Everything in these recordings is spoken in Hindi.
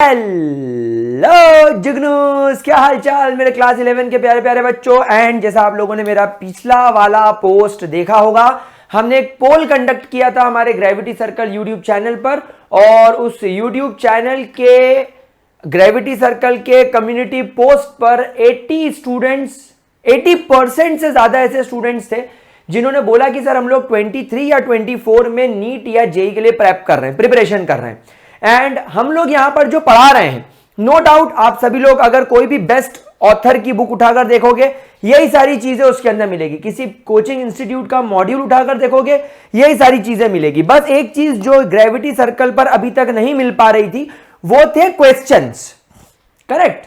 हेलो जुगनूस, क्या हाल चाल मेरे क्लास 11 के प्यारे प्यारे बच्चों। एंड जैसा आप लोगों ने मेरा पिछला वाला पोस्ट देखा होगा, हमने एक पोल कंडक्ट किया था हमारे ग्रेविटी सर्कल यूट्यूब चैनल पर। और उस यूट्यूब चैनल के ग्रेविटी सर्कल के कम्युनिटी पोस्ट पर 80% से ज्यादा ऐसे स्टूडेंट्स थे जिन्होंने बोला कि सर हम लोग 23 या 24 में नीट या जेई के लिए प्रिपरेशन कर रहे हैं। एंड हम लोग यहां पर जो पढ़ा रहे हैं, नो डाउट आप सभी लोग अगर कोई भी बेस्ट ऑथर की बुक उठाकर देखोगे, यही सारी चीजें उसके अंदर मिलेगी। किसी कोचिंग इंस्टीट्यूट का मॉड्यूल उठाकर देखोगे, यही सारी चीजें मिलेगी। बस एक चीज जो ग्रेविटी सर्कल पर अभी तक नहीं मिल पा रही थी वो थे क्वेश्चंस। करेक्ट,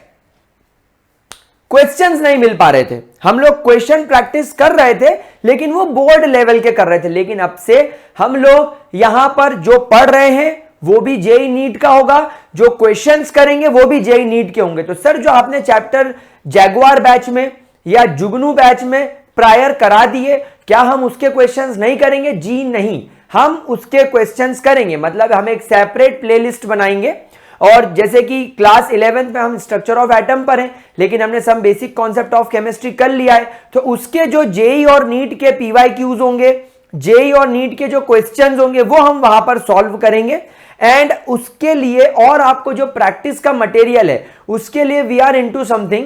क्वेश्चंस नहीं मिल पा रहे थे। हम लोग क्वेश्चन प्रैक्टिस कर रहे थे लेकिन वो बोर्ड लेवल के कर रहे थे। लेकिन अब से हम लोग यहां पर जो पढ़ रहे हैं वो भी जेई नीट का होगा, जो क्वेश्चंस करेंगे वो भी जेई नीट के होंगे। तो सर जो आपने चैप्टर जैगुआर बैच में या जुगनू बैच में प्रायर करा दिए, क्या हम उसके क्वेश्चंस नहीं करेंगे? जी नहीं, हम उसके क्वेश्चंस करेंगे। मतलब हम एक सेपरेट प्लेलिस्ट बनाएंगे। और जैसे कि क्लास 11 में हम स्ट्रक्चर ऑफ एटम पर हैं, लेकिन हमने some basic concept of chemistry कर लिया है, तो उसके जो जेई और नीट के पीवाईक्यूज होंगे, जेई और नीट के जो क्वेश्चंस होंगे वो हम वहां पर सॉल्व करेंगे। एंड उसके लिए और आपको जो प्रैक्टिस का मटेरियल है उसके लिए वी आर इनटू समथिंग,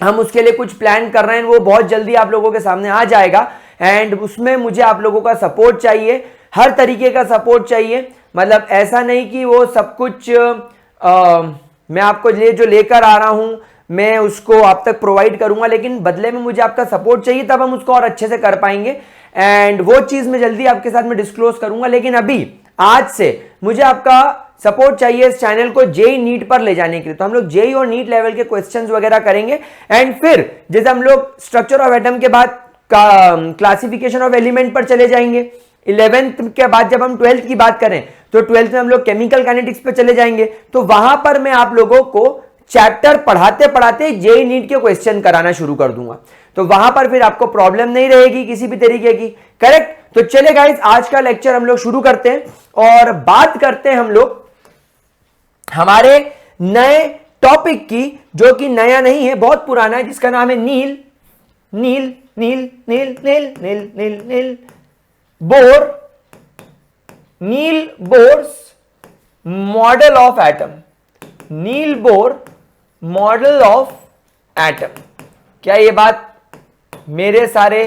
हम उसके लिए कुछ प्लान कर रहे हैं, वो बहुत जल्दी आप लोगों के सामने आ जाएगा। एंड उसमें मुझे आप लोगों का सपोर्ट चाहिए, हर तरीके का सपोर्ट चाहिए। मतलब ऐसा नहीं कि वो सब कुछ मैं आपको जो लेकर आ रहा हूं मैं उसको आप तक प्रोवाइड करूंगा, लेकिन बदले में मुझे आपका सपोर्ट चाहिए, तब हम उसको और अच्छे से कर पाएंगे। एंड वो चीज मैं जल्दी आपके साथ में डिस्क्लोज करूंगा। लेकिन अभी आज से मुझे आपका सपोर्ट चाहिए इस चैनल को जेई नीट पर ले जाने के लिए। तो हम लोग जेई और नीट लेवल के क्वेश्चंस वगैरह करेंगे। एंड फिर जैसे हम लोग स्ट्रक्चर ऑफ एटम के बाद क्लासिफिकेशन ऑफ एलिमेंट पर चले जाएंगे। 11th के बाद जब हम 12th की बात करें तो 12th में हम लोग केमिकल काइनेटिक्स पे चले जाएंगे। तो वहां पर मैं आप लोगों को चैप्टर पढ़ाते पढ़ाते जेई नीट के क्वेश्चन कराना शुरू कर दूंगा। तो वहां पर फिर आपको प्रॉब्लम नहीं रहेगी किसी भी तरीके की। करेक्ट। तो चले गाइस, आज का लेक्चर हम लोग शुरू करते हैं और बात करते हैं हम लोग हमारे नए टॉपिक की, जो कि नया नहीं है, बहुत पुराना है, जिसका नाम है Niels Niels Niels Niels Niels Niels Niels Niels Bohr Niels Bohr's model of atom. Niels Bohr model of atom. क्या ये बात मेरे सारे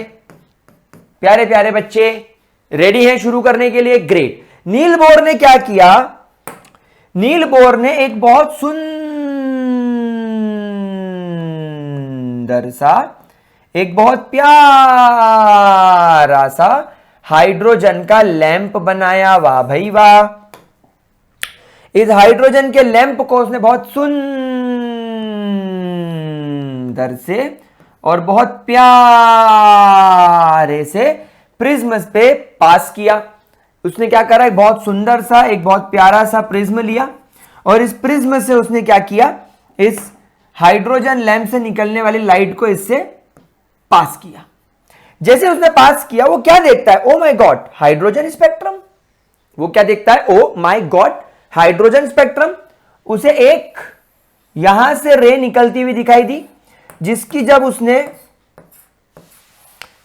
प्यारे प्यारे बच्चे रेडी हैं शुरू करने के लिए? ग्रेट। नील बोर ने क्या किया? नील बोर ने एक बहुत सुंदर सा, एक बहुत प्यारा सा हाइड्रोजन का लैंप बनाया। वाह भाई वाह। इस हाइड्रोजन के लैंप को उसने बहुत सुंदर से और बहुत प्यारे से प्रिज्म पे पास किया। उसने क्या करा? एक बहुत सुंदर सा, एक बहुत प्यारा सा प्रिज्म लिया और इस प्रिज्म से उसने क्या किया? इस हाइड्रोजन लैंप से निकलने वाली लाइट को इससे पास किया। जैसे उसने पास किया, वो क्या देखता है? Oh my God, hydrogen spectrum. वो क्या देखता है? Oh my God, hydrogen spectrum. उसे एक यहां से रे निकलती हुई दिखाई दी, जिसकी जब उसने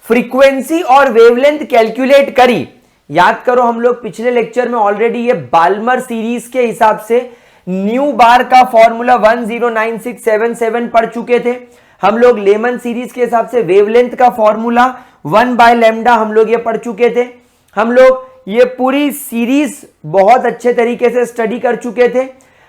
फ्रीक्वेंसी और वेवलेंथ कैलकुलेट करी, याद करो हम लोग पिछले लेक्चर में ऑलरेडी ये बाल्मर सीरीज के हिसाब से न्यू बार का फॉर्मूला 109677 पढ़ चुके थे। हम लोग लेमन सीरीज के हिसाब से वेवलेंथ का फॉर्मूला 1/λ हम लोग ये पढ़ चुके थे। हम लोग ये पूरी सीरीज बहुत अच्छे तरीके से स्टडी कर चुके थे।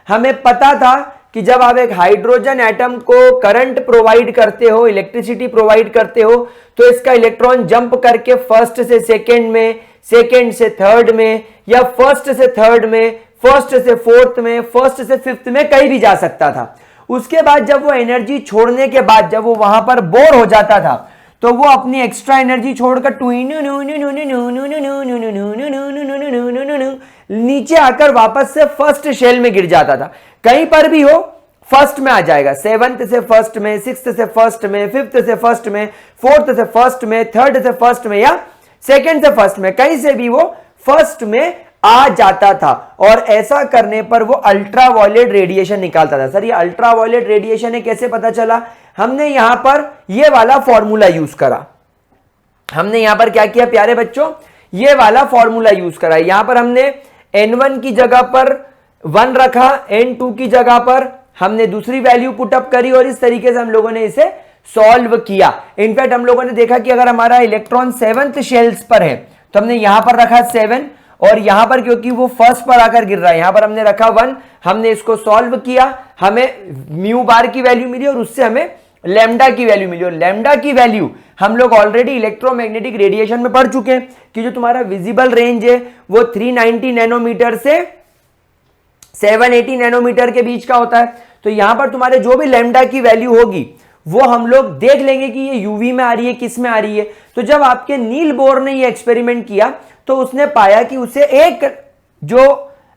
हमें पता था कि जब आप एक हाइड्रोजन एटम को करंट प्रोवाइड करते हो, इलेक्ट्रिसिटी प्रोवाइड करते हो, तो इसका इलेक्ट्रॉन जंप करके फर्स्ट से सेकंड में, सेकंड से थर्ड में, या फर्स्ट से थर्ड में, फर्स्ट से फोर्थ में, फर्स्ट से फिफ्थ में कहीं भी जा सकता था। उसके बाद जब वो एनर्जी छोड़ने के बाद जब वो वहां पर बोर हो जाता था, तो वो अपनी एक्स्ट्रा एनर्जी छोड़कर नीचे आकर वापस से फर्स्ट शेल में गिर जाता था। कहीं पर भी हो फर्स्ट में आ जाएगा। 7th से फर्स्ट में, 6th से फर्स्ट में, 5th से फर्स्ट में, 4th से फर्स्ट में, 3rd से फर्स्ट में, या 2nd से फर्स्ट में, कहीं से भी वो फर्स्ट में आ जाता था और ऐसा करने पर वो अल्ट्रावायलेट रेडिएशन निकालता था। सर ये अल्ट्रावायलेट रेडिएशन है कैसे पता चला? हमने यहां पर ये वाला फॉर्मूला यूज करा। हमने यहां पर क्या किया प्यारे बच्चों, ये वाला फॉर्मूला यूज करा। यहां पर हमने n1 की जगह पर 1 रखा, n2 की जगह पर हमने दूसरी वैल्यू पुटअप करी और इस तरीके से हम लोगों ने इसे सॉल्व किया। इनफैक्ट हम लोगों ने देखा कि अगर हमारा इलेक्ट्रॉन 7th शेल्स पर है तो हमने यहां पर रखा 7 और यहां पर क्योंकि वो फर्स्ट पर आकर गिर रहा है यहां पर हमने रखा 1। हमने इसको सॉल्व किया, हमें म्यू बार की वैल्यू मिली और उससे हमें लैम्डा की वैल्यू मिली। और लैम्डा की वैल्यू हम लोग ऑलरेडी इलेक्ट्रोमैग्नेटिक रेडिएशन में पढ़ चुके हैं कि जो तुम्हारा विजिबल रेंज है वो 390 नैनोमीटर से 780 नैनोमीटर के बीच का होता है। तो यहां पर तुम्हारे जो भी लैम्डा की वैल्यू होगी वो हम लोग देख लेंगे कि ये यूवी में आ रही है, किस में आ रही है। तो जब आपके नील बोर ने ये एक्सपेरिमेंट किया तो उसने पाया कि उसे एक जो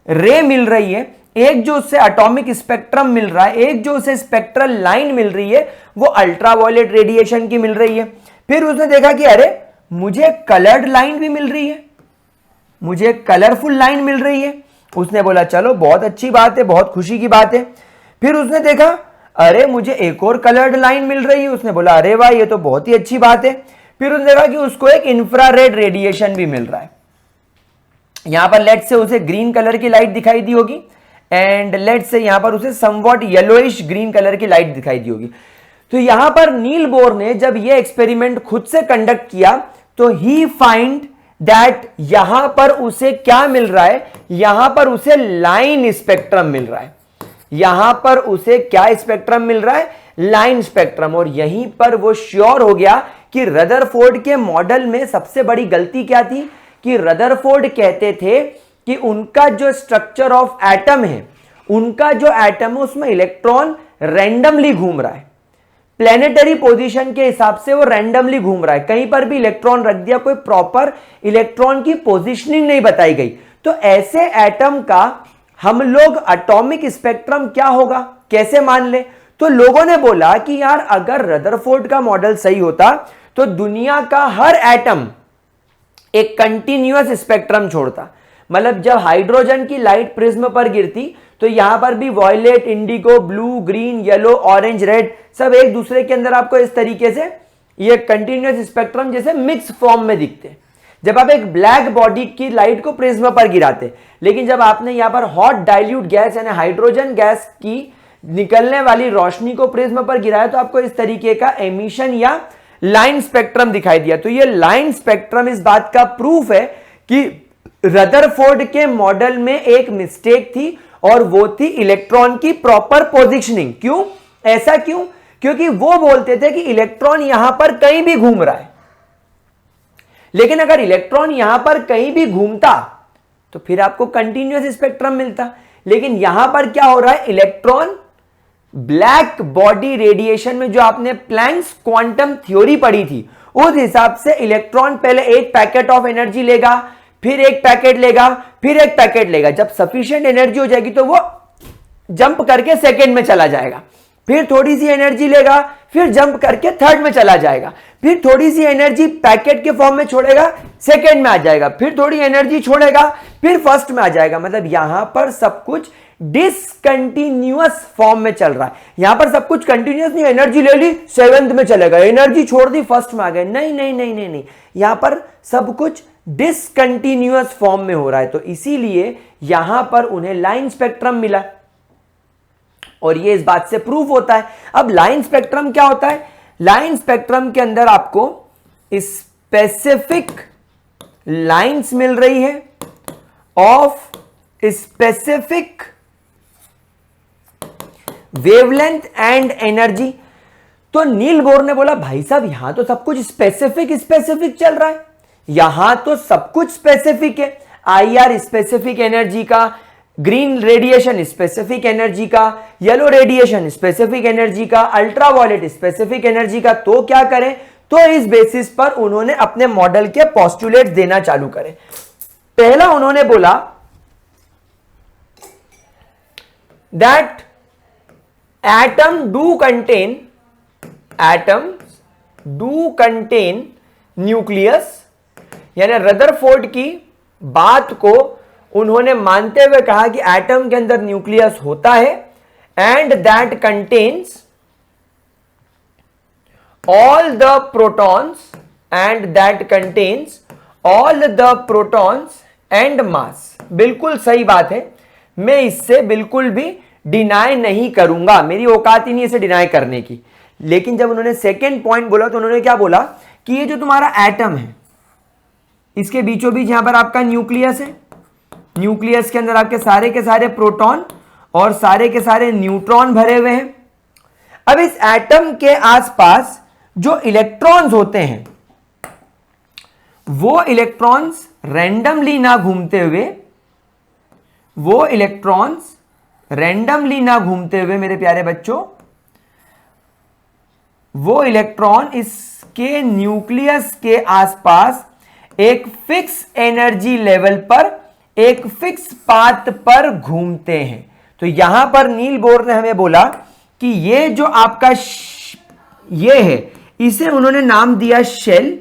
रे मिल रही है, एक जो उससे एटॉमिक स्पेक्ट्रम मिल रहा है, एक जो उसे स्पेक्ट्रल लाइन मिल रही है वो अल्ट्रावायलेट रेडिएशन की मिल रही है। फिर उसने देखा कि अरे मुझे कलर्ड लाइन भी मिल रही है, मुझे कलरफुल लाइन मिल रही है। उसने बोला चलो बहुत अच्छी बात है, बहुत खुशी की बात है। फिर उसने देखा अरे मुझे एक और कलर्ड लाइन मिल रही है। उसने बोला अरे वाह ये तो बहुत ही अच्छी बात है। फिर उसने देखा कि उसको एक इंफ्रारेड रेडिएशन भी मिल रहा है। यहां पर लेट से उसे ग्रीन कलर की लाइट दिखाई दी होगी एंड लेट से यहां पर उसे समवॉट येलोइश ग्रीन कलर की लाइट दिखाई दी होगी। तो यहां पर नील बोर ने जब यह एक्सपेरिमेंट खुद से कंडक्ट किया तो ही फाइंड दैट यहां पर उसे क्या मिल रहा है, यहां पर उसे लाइन स्पेक्ट्रम मिल रहा है। यहां पर उसे क्या स्पेक्ट्रम मिल रहा है, लाइन स्पेक्ट्रम। और यहीं पर वो श्योर हो गया कि रदरफोर्ड के मॉडल में सबसे बड़ी गलती क्या थी कि रदरफोर्ड कहते थे कि उनका जो स्ट्रक्चर ऑफ एटम है, उनका जो एटम है उसमें इलेक्ट्रॉन रैंडमली घूम रहा है, प्लेनेटरी पोजीशन के हिसाब से वो रैंडमली घूम रहा है, कहीं पर भी इलेक्ट्रॉन रख दिया, कोई प्रॉपर इलेक्ट्रॉन की पोजीशनिंग नहीं बताई गई। तो ऐसे एटम का हम लोग एटॉमिक स्पेक्ट्रम क्या होगा कैसे मान ले? तो लोगों ने बोला कि यार अगर रदरफोर्ड का मॉडल सही होता तो दुनिया का हर एटम एक कंटिन्यूअस स्पेक्ट्रम छोड़ता। मतलब जब हाइड्रोजन की लाइट प्रिज्म पर गिरती तो यहां पर भी violet, indigo, blue, green, yellow, orange, red सब एक दूसरे के अंदर आपको इस तरीके से ये कंटिन्यूअस स्पेक्ट्रम जैसे मिक्स फॉर्म में दिखते। जब आप एक ब्लैक बॉडी की लाइट को प्रिज्म पर गिराते, लेकिन जब आपने यहां पर हॉट डाइल्यूट गैस यानी हाइड्रोजन गैस की निकलने वाली रोशनी को प्रिज्म पर गिराया तो आपको इस तरीके का एमिशन या लाइन स्पेक्ट्रम दिखाई दिया। तो ये लाइन स्पेक्ट्रम इस बात का प्रूफ है कि रदरफोर्ड के मॉडल में एक मिस्टेक थी और वो थी इलेक्ट्रॉन की प्रॉपर पोजीशनिंग। क्यों ऐसा क्यों? क्योंकि वो बोलते थे कि इलेक्ट्रॉन यहां पर कहीं भी घूम रहा है, लेकिन अगर इलेक्ट्रॉन यहां पर कहीं भी घूमता तो फिर आपको कंटिन्यूअस स्पेक्ट्रम मिलता। लेकिन यहां पर क्या हो रहा है, इलेक्ट्रॉन ब्लैक बॉडी रेडिएशन में जो आपने प्लैंक्स क्वांटम थ्योरी पढ़ी थी उस हिसाब से इलेक्ट्रॉन पहले एक पैकेट ऑफ एनर्जी लेगा, फिर एक पैकेट लेगा, फिर एक पैकेट लेगा। जब सफिशिएंट एनर्जी हो जाएगी तो वो जंप करके सेकेंड में चला जाएगा, फिर थोड़ी सी एनर्जी लेगा, फिर जंप करके थर्ड में चला जाएगा, फिर थोड़ी सी एनर्जी पैकेट के फॉर्म में छोड़ेगा, सेकेंड में आ जाएगा, फिर थोड़ी एनर्जी छोड़ेगा, फिर फर्स्ट में आ जाएगा। मतलब यहां पर सब कुछ डिसकंटिन्यूअस फॉर्म में चल रहा है। यहां पर सब कुछ कंटिन्यूअस नहीं, एनर्जी ले ली सेवेंथ में चलेगा, एनर्जी छोड़ दी फर्स्ट में आ गए, नहीं नहीं नहीं नहीं नहीं, यहां पर सब कुछ डिसकंटिन्यूअस फॉर्म में हो रहा है। तो इसीलिए यहां पर उन्हें लाइन स्पेक्ट्रम मिला और ये इस बात से प्रूफ होता है। अब लाइन स्पेक्ट्रम क्या होता है? लाइन स्पेक्ट्रम के अंदर आपको स्पेसिफिक लाइंस मिल रही है of specific wavelength and energy. तो नील बोर ने बोला भाई साहब यहां तो सब कुछ स्पेसिफिक स्पेसिफिक चल रहा है, यहां तो सब कुछ स्पेसिफिक है, आईआर स्पेसिफिक एनर्जी का, ग्रीन रेडिएशन स्पेसिफिक एनर्जी का, येलो रेडिएशन स्पेसिफिक एनर्जी का, अल्ट्रावायलेट स्पेसिफिक एनर्जी का। तो क्या करें? तो इस बेसिस पर उन्होंने अपने मॉडल के पोस्टुलेट्स देना चालू करे। पहला उन्होंने बोला that atom do contain nucleus, यानी रदरफोर्ड की बात को उन्होंने मानते हुए कहा कि एटम के अंदर न्यूक्लियस होता है and that contains all the protons and mass. बिल्कुल सही बात है, मैं इससे बिल्कुल भी डिनाई नहीं करूंगा, मेरी औकात ही नहीं इसे डिनाई करने की। लेकिन जब उन्होंने सेकेंड पॉइंट बोला तो उन्होंने क्या बोला कि ये जो तुम्हारा एटम है इसके बीचों बीच यहां पर आपका न्यूक्लियस है, न्यूक्लियस के अंदर आपके सारे के सारे प्रोटॉन और सारे के सारे न्यूट्रॉन भरे हुए हैं। अब इस एटम के आसपास जो इलेक्ट्रॉन्स होते हैं वो इलेक्ट्रॉन्स रैंडमली ना घूमते हुए मेरे प्यारे बच्चों, वो इलेक्ट्रॉन इसके न्यूक्लियस के आसपास एक फिक्स एनर्जी लेवल पर एक फिक्स पाथ पर घूमते हैं। तो यहां पर नील बोर ने हमें बोला कि ये जो आपका ये है इसे उन्होंने नाम दिया शेल,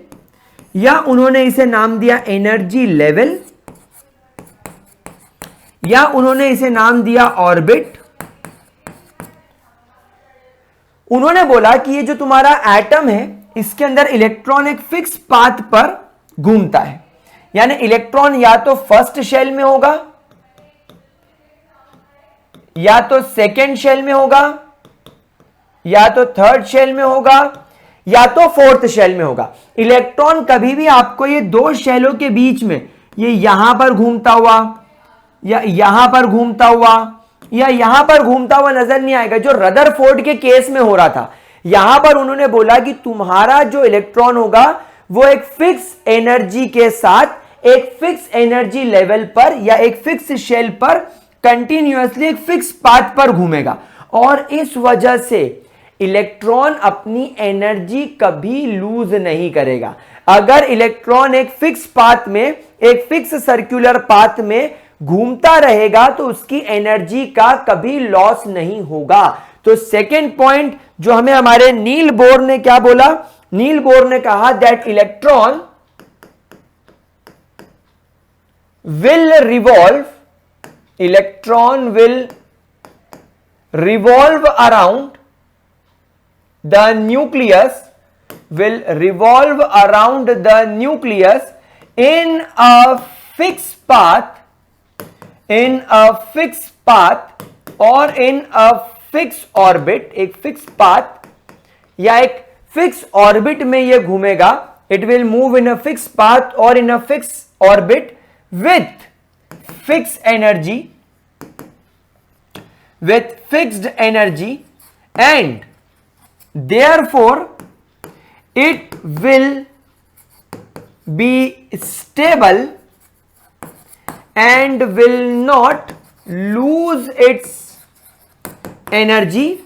या उन्होंने इसे नाम दिया एनर्जी लेवल, या उन्होंने इसे नाम दिया ऑर्बिट। उन्होंने बोला कि ये जो तुम्हारा एटम है इसके अंदर इलेक्ट्रॉन एक फिक्स पाथ पर घूमता है, यानी इलेक्ट्रॉन या तो फर्स्ट शेल में होगा, या तो सेकेंड शेल में होगा, या तो थर्ड शेल में होगा, या तो फोर्थ शेल में होगा। इलेक्ट्रॉन कभी भी आपको ये दो शेलों के बीच में ये यहां पर घूमता हुआ या यहां पर घूमता हुआ या यहां पर घूमता हुआ नजर नहीं आएगा, जो रदरफोर्ड के केस में हो रहा था। यहां पर उन्होंने बोला कि तुम्हारा जो इलेक्ट्रॉन होगा वो एक फिक्स एनर्जी के साथ एक फिक्स एनर्जी लेवल पर या एक फिक्स शेल पर कंटिन्यूअसली एक फिक्स पाथ पर घूमेगा, और इस वजह से इलेक्ट्रॉन अपनी एनर्जी कभी लूज नहीं करेगा। अगर इलेक्ट्रॉन एक फिक्स पाथ में एक फिक्स सर्कुलर पाथ में घूमता रहेगा तो उसकी एनर्जी का कभी लॉस नहीं होगा। तो सेकेंड पॉइंट जो हमें हमारे नील बोर ने क्या बोला, नील बोर ने कहा that electron will revolve around the nucleus in a fixed path or in a fixed orbit। एक fixed path या एक fixed orbit में ये घूमेगा, it will move in a fixed path or in a fixed orbit with fixed energy and therefore it will be stable and will not lose its energy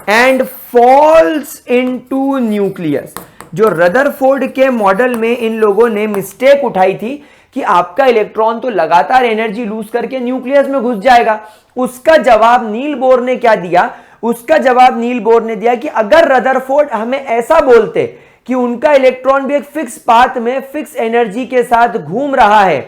and falls into nucleus। जो रदरफोर्ड के मॉडल में इन लोगों ने मिस्टेक उठाई थी कि आपका इलेक्ट्रॉन तो लगातार एनर्जी लूज करके न्यूक्लियस में घुस जाएगा, उसका जवाब नील बोर ने क्या दिया, उसका जवाब नील बोर ने दिया कि अगर रदरफोर्ड हमें ऐसा बोलते कि उनका इलेक्ट्रॉन भी एक फिक्स पाथ में फिक्स एनर्जी के साथ घूम रहा है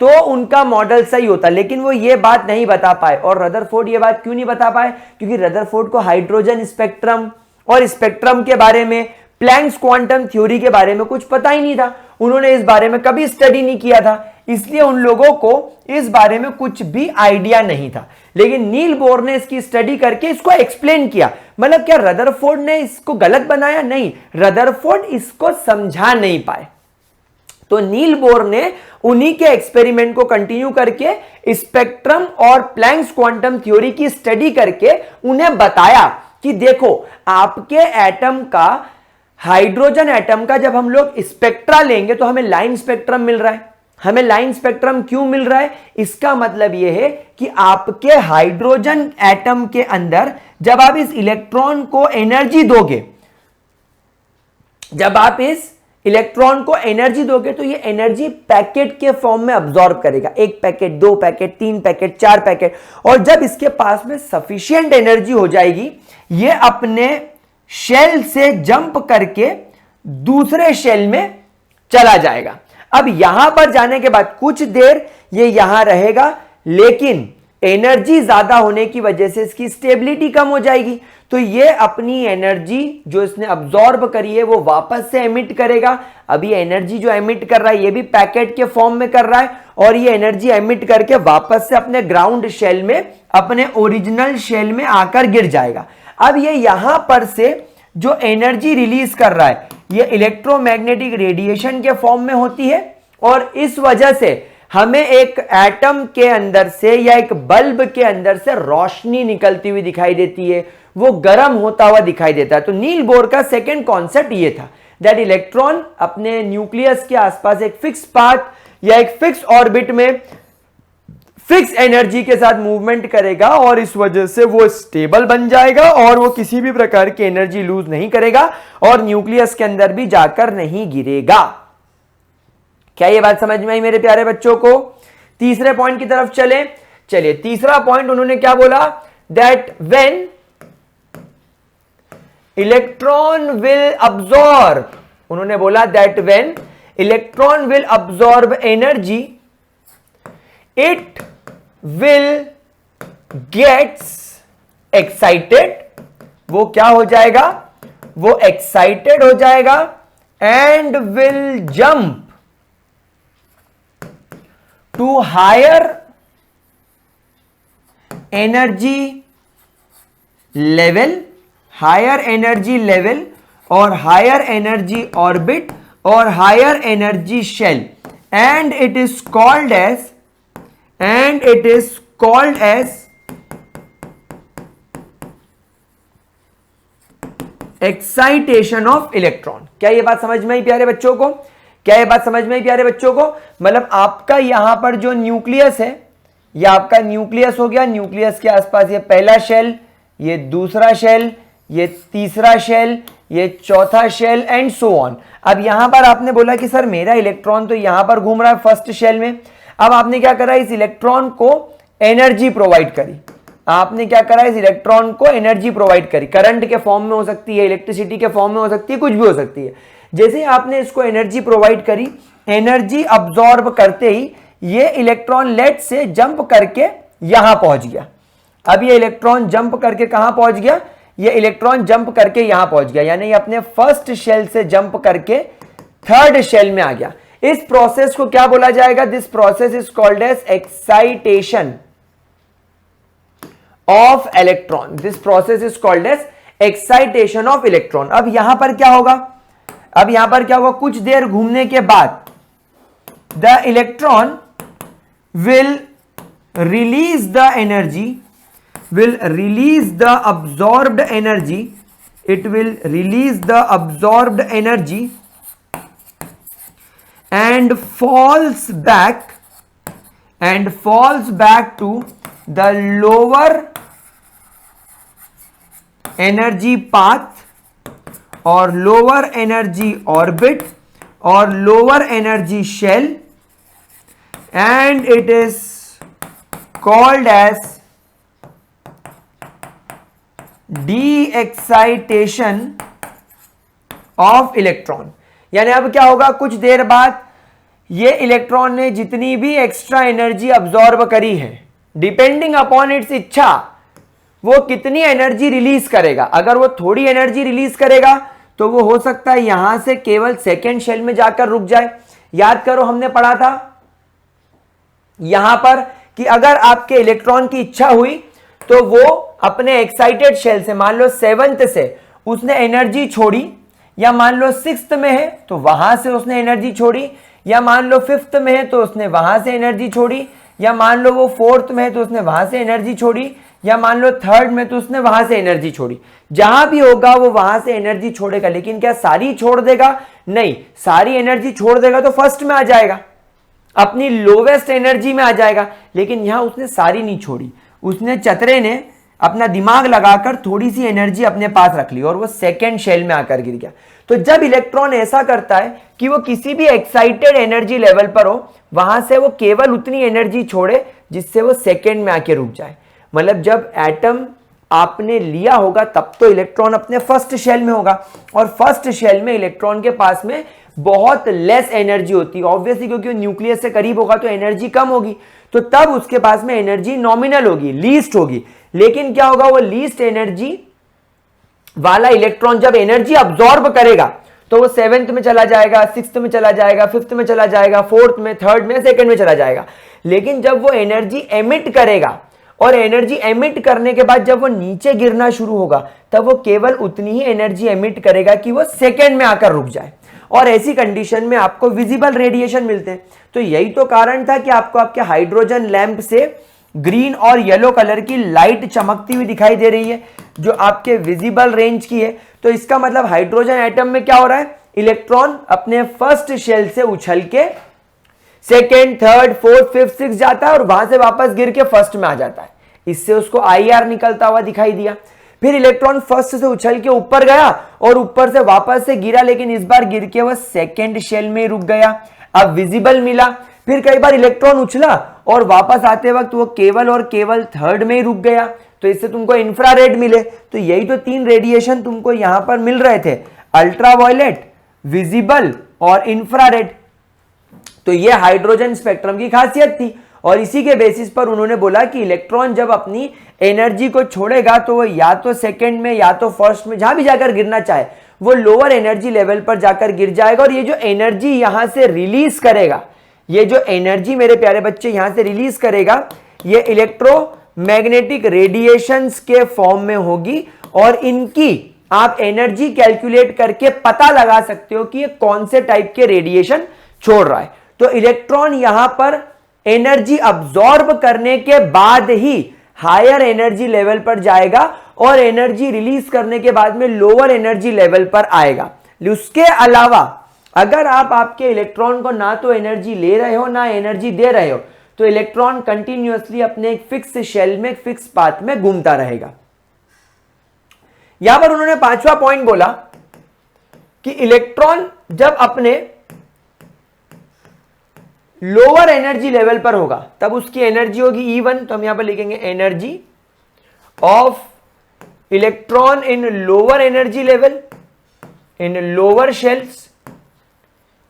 तो उनका मॉडल सही होता, लेकिन वो ये बात नहीं बता पाए। और रदरफोर्ड ये बात क्यों नहीं बता पाए, क्योंकि रदरफोर्ड को हाइड्रोजन स्पेक्ट्रम और स्पेक्ट्रम के बारे में, प्लैंक्स क्वांटम थ्योरी के बारे में कुछ पता ही नहीं था, उन्होंने इस बारे में कभी स्टडी नहीं किया था, इसलिए उन लोगों को इस बारे में कुछ भी आइडिया नहीं था। लेकिन नील बोर ने इसकी स्टडी करके इसको एक्सप्लेन किया। मतलब क्या रदरफोर्ड ने इसको गलत बनाया? नहीं, रदरफोर्ड इसको समझा नहीं पाए। तो नील बोर ने उन्हीं के एक्सपेरिमेंट को कंटिन्यू करके स्पेक्ट्रम और प्लैंक्स क्वांटम थ्योरी की स्टडी करके उन्हें बताया कि देखो आपके एटम का, हाइड्रोजन एटम का जब हम लोग स्पेक्ट्रा लेंगे तो हमें लाइन स्पेक्ट्रम मिल रहा है। हमें लाइन स्पेक्ट्रम क्यों मिल रहा है? इसका मतलब यह है कि आपके हाइड्रोजन एटम के अंदर जब आप इस इलेक्ट्रॉन को एनर्जी दोगे, जब आप इस इलेक्ट्रॉन को एनर्जी दोगे तो ये एनर्जी पैकेट के फॉर्म में अब्सॉर्ब करेगा, 1 पैकेट, 2 पैकेट, 3 पैकेट, 4 पैकेट, और जब इसके पास में सफिशिएंट एनर्जी हो जाएगी ये अपने शेल से जंप करके दूसरे शेल में चला जाएगा। अब यहां पर जाने के बाद कुछ देर ये यहां रहेगा, लेकिन एनर्जी ज्यादा होने की वजह से इसकी स्टेबिलिटी कम हो जाएगी, तो ये अपनी एनर्जी जो इसने अब्सॉर्ब करी है वो वापस से एमिट करेगा। अभी एनर्जी जो एमिट कर रहा है ये भी पैकेट के फॉर्म में कर रहा है, और ये एनर्जी एमिट करके वापस से अपने ग्राउंड शेल में, अपने ओरिजिनल शेल में आकर गिर जाएगा। अब ये यहां पर से जो एनर्जी रिलीज कर रहा है ये इलेक्ट्रोमैग्नेटिक रेडिएशन के फॉर्म में होती है, और इस वजह से हमें एक एटम के अंदर से या एक बल्ब के अंदर से रोशनी निकलती हुई दिखाई देती है, वो गर्म होता हुआ दिखाई देता है। तो नील बोर का सेकंड कॉन्सेप्ट ये था दैट इलेक्ट्रॉन अपने न्यूक्लियस के आसपास एक फिक्स पाथ या एक फिक्स ऑर्बिट में फिक्स एनर्जी के साथ मूवमेंट करेगा, और इस वजह से वो स्टेबल बन जाएगा और वो किसी भी प्रकार की एनर्जी लूज नहीं करेगा और न्यूक्लियस के अंदर भी जाकर नहीं गिरेगा। क्या ये बात समझ में आई मेरे प्यारे बच्चों को? तीसरे पॉइंट की तरफ चलिए तीसरा पॉइंट उन्होंने क्या बोला, that when electron will absorb, उन्होंने बोला that when electron will absorb energy it will gets excited, वो क्या हो जाएगा, वो एक्साइटेड हो जाएगा, and will jump to higher energy level or higher energy orbit or higher energy shell, and it is called as excitation of electron। क्या ये बात समझ में आई प्यारे बच्चों को? क्या ये बात समझ में आई प्यारे बच्चों को? मतलब आपका यहां पर जो न्यूक्लियस है, ये आपका न्यूक्लियस हो गया, न्यूक्लियस के आसपास ये पहला शेल, ये दूसरा शेल, ये तीसरा शेल, ये चौथा शेल, एंड सो ऑन। अब यहां पर आपने बोला कि सर मेरा इलेक्ट्रॉन तो यहां पर घूम रहा है फर्स्ट शेल में। अब आपने क्या करा, इस इलेक्ट्रॉन को एनर्जी प्रोवाइड करी। आपने क्या करा, इस इलेक्ट्रॉन को एनर्जी प्रोवाइड करी, करंट के फॉर्म में हो सकती है, इलेक्ट्रिसिटी के फॉर्म में हो सकती है, कुछ भी हो सकती है। जैसे ही आपने इसको एनर्जी प्रोवाइड करी, एनर्जी अब्सॉर्ब करते ही ये इलेक्ट्रॉन लेट से जंप करके यहां पहुंच गया। अब ये इलेक्ट्रॉन जंप करके कहां पहुंच गया, ये इलेक्ट्रॉन जंप करके यहां पहुंच गया, यानी ये अपने फर्स्ट शेल से जंप करके थर्ड शेल में आ गया। इस प्रोसेस को क्या बोला जाएगा, this process is called as excitation of electron. This process is called as excitation of electron. अब यहां पर क्या होगा, कुछ देर घूमने के बाद the electron will release the energy, will release the absorbed energy, it will release the absorbed energy and falls back to the lower energy path or lower energy orbit or lower energy shell, and it is called as D excitation of electron. यानी अब क्या होगा, कुछ देर बाद ये इलेक्ट्रॉन ने जितनी भी एक्स्ट्रा एनर्जी अब्सॉर्ब करी है, डिपेंडिंग अपॉन इट्स इच्छा, वो कितनी एनर्जी रिलीज करेगा। अगर वो थोड़ी एनर्जी रिलीज करेगा तो वो हो सकता है यहां से केवल सेकेंड शेल में जाकर रुक जाए। याद करो हमने पढ़ा था यहां पर कि अगर आपके इलेक्ट्रॉन की इच्छा हुई तो वो अपने एक्साइटेड शेल से, मान लो 7th से उसने एनर्जी छोड़ी, या मान लो 6th में है तो वहां से उसने एनर्जी छोड़ी, या मान लो 5th में है तो उसने वहां से एनर्जी छोड़ी, या मान लो वो 4th में है तो उसने वहां से एनर्जी छोड़ी, या मान लो 3rd में तो उसने वहां से एनर्जी छोड़ी। जहां भी होगा वो वहां से एनर्जी छोड़ेगा, लेकिन क्या सारी छोड़ देगा? नहीं, सारी एनर्जी छोड़ देगा तो फर्स्ट में आ जाएगा, अपनी लोवेस्ट एनर्जी में आ जाएगा, लेकिन यहां उसने सारी नहीं छोड़ी। उसने, चतरे ने अपना दिमाग लगाकर थोड़ी सी एनर्जी अपने पास रख ली और वो सेकेंड शेल में आकर गिर गया। तो जब इलेक्ट्रॉन ऐसा करता है कि वो किसी भी एक्साइटेड एनर्जी लेवल पर हो, वहां से वो केवल उतनी एनर्जी छोड़े जिससे वो सेकेंड में आके रुक जाए। मतलब जब एटम आपने लिया होगा तब तो इलेक्ट्रॉन अपने फर्स्ट शेल में होगा, और फर्स्ट शेल में इलेक्ट्रॉन के पास में बहुत लेस एनर्जी होती है, ऑब्वियसली क्योंकि वो न्यूक्लियस से करीब होगा तो एनर्जी कम होगी, तो तब उसके पास में एनर्जी नॉमिनल होगी, लीस्ट होगी। लेकिन क्या होगा, वो लीस्ट एनर्जी वाला इलेक्ट्रॉन जब एनर्जी अब्सॉर्ब करेगा तो वो 7th में चला जाएगा, 6th में चला जाएगा, 5th में चला जाएगा, 4th में, 3rd में, 2nd में चला जाएगा। लेकिन जब वो एनर्जी एमिट करेगा और एनर्जी एमिट करने के बाद जब वो नीचे गिरना शुरू होगा तब वो केवल उतनी ही एनर्जी एमिट करेगा कि वो सेकेंड में आकर रुक जाए, और ऐसी कंडीशन में आपको विजिबल रेडिएशन मिलते हैं। तो यही तो कारण था कि आपको आपके हाइड्रोजन लैंप से ग्रीन और येलो कलर की लाइट चमकती हुई दिखाई दे रही है जो आपके विजिबल रेंज की है। तो इसका मतलब हाइड्रोजन एटम में क्या हो रहा है, इलेक्ट्रॉन अपने फर्स्ट शेल से उछल के second, third, fourth, fifth, six जाता है और वहां से वापस गिर के फर्स्ट में आ जाता है। इससे उसको IR निकलता हुआ दिखाई दिया। फिर इलेक्ट्रॉन फर्स्ट से उछल के ऊपर गया और ऊपर से वापस से गिरा, लेकिन इस बार गिर के वह सेकेंड शेल में रुक गया, अब विजिबल मिला। फिर कई बार इलेक्ट्रॉन उछला और वापस आते वक्त वो केवल और केवल थर्ड में ही रुक गया, तो इससे तुमको इंफ्रारेड मिले। तो यही तो 3 रेडिएशन तुमको यहां पर मिल रहे थे, अल्ट्रावायलेट, विजिबल और इंफ्रारेड। तो ये हाइड्रोजन स्पेक्ट्रम की खासियत थी, और इसी के बेसिस पर उन्होंने बोला कि इलेक्ट्रॉन जब अपनी एनर्जी को छोड़ेगा तो वो या तो सेकंड में या तो फर्स्ट में, जहां भी जाकर गिरना चाहे वो लोअर एनर्जी लेवल पर जाकर गिर जाएगा। और ये जो एनर्जी यहां से रिलीज करेगा, ये जो एनर्जी मेरे प्यारे बच्चे यहां से रिलीज करेगा, ये इलेक्ट्रोमैग्नेटिक रेडिएशंस के फॉर्म में होगी, और इनकी आप एनर्जी कैलकुलेट करके पता लगा सकते हो कि ये कौन से टाइप के रेडिएशन छोड़ रहा है। तो इलेक्ट्रॉन यहां पर एनर्जी अब्सॉर्ब करने के बाद ही हायर एनर्जी लेवल पर जाएगा और एनर्जी रिलीज करने के बाद में लोअर एनर्जी लेवल पर आएगा। उसके अलावा अगर आप आपके इलेक्ट्रॉन को ना तो एनर्जी ले रहे हो ना एनर्जी दे रहे हो, तो इलेक्ट्रॉन कंटिन्यूअसली अपने एक फिक्स शेल में, फिक्स पाथ में घूमता रहेगा। यहां पर उन्होंने 5वां पॉइंट बोला कि इलेक्ट्रॉन जब अपने लोअर एनर्जी लेवल पर होगा तब उसकी एनर्जी होगी E1, तो हम यहां पर लिखेंगे energy of electron in lower energy level, in lower shells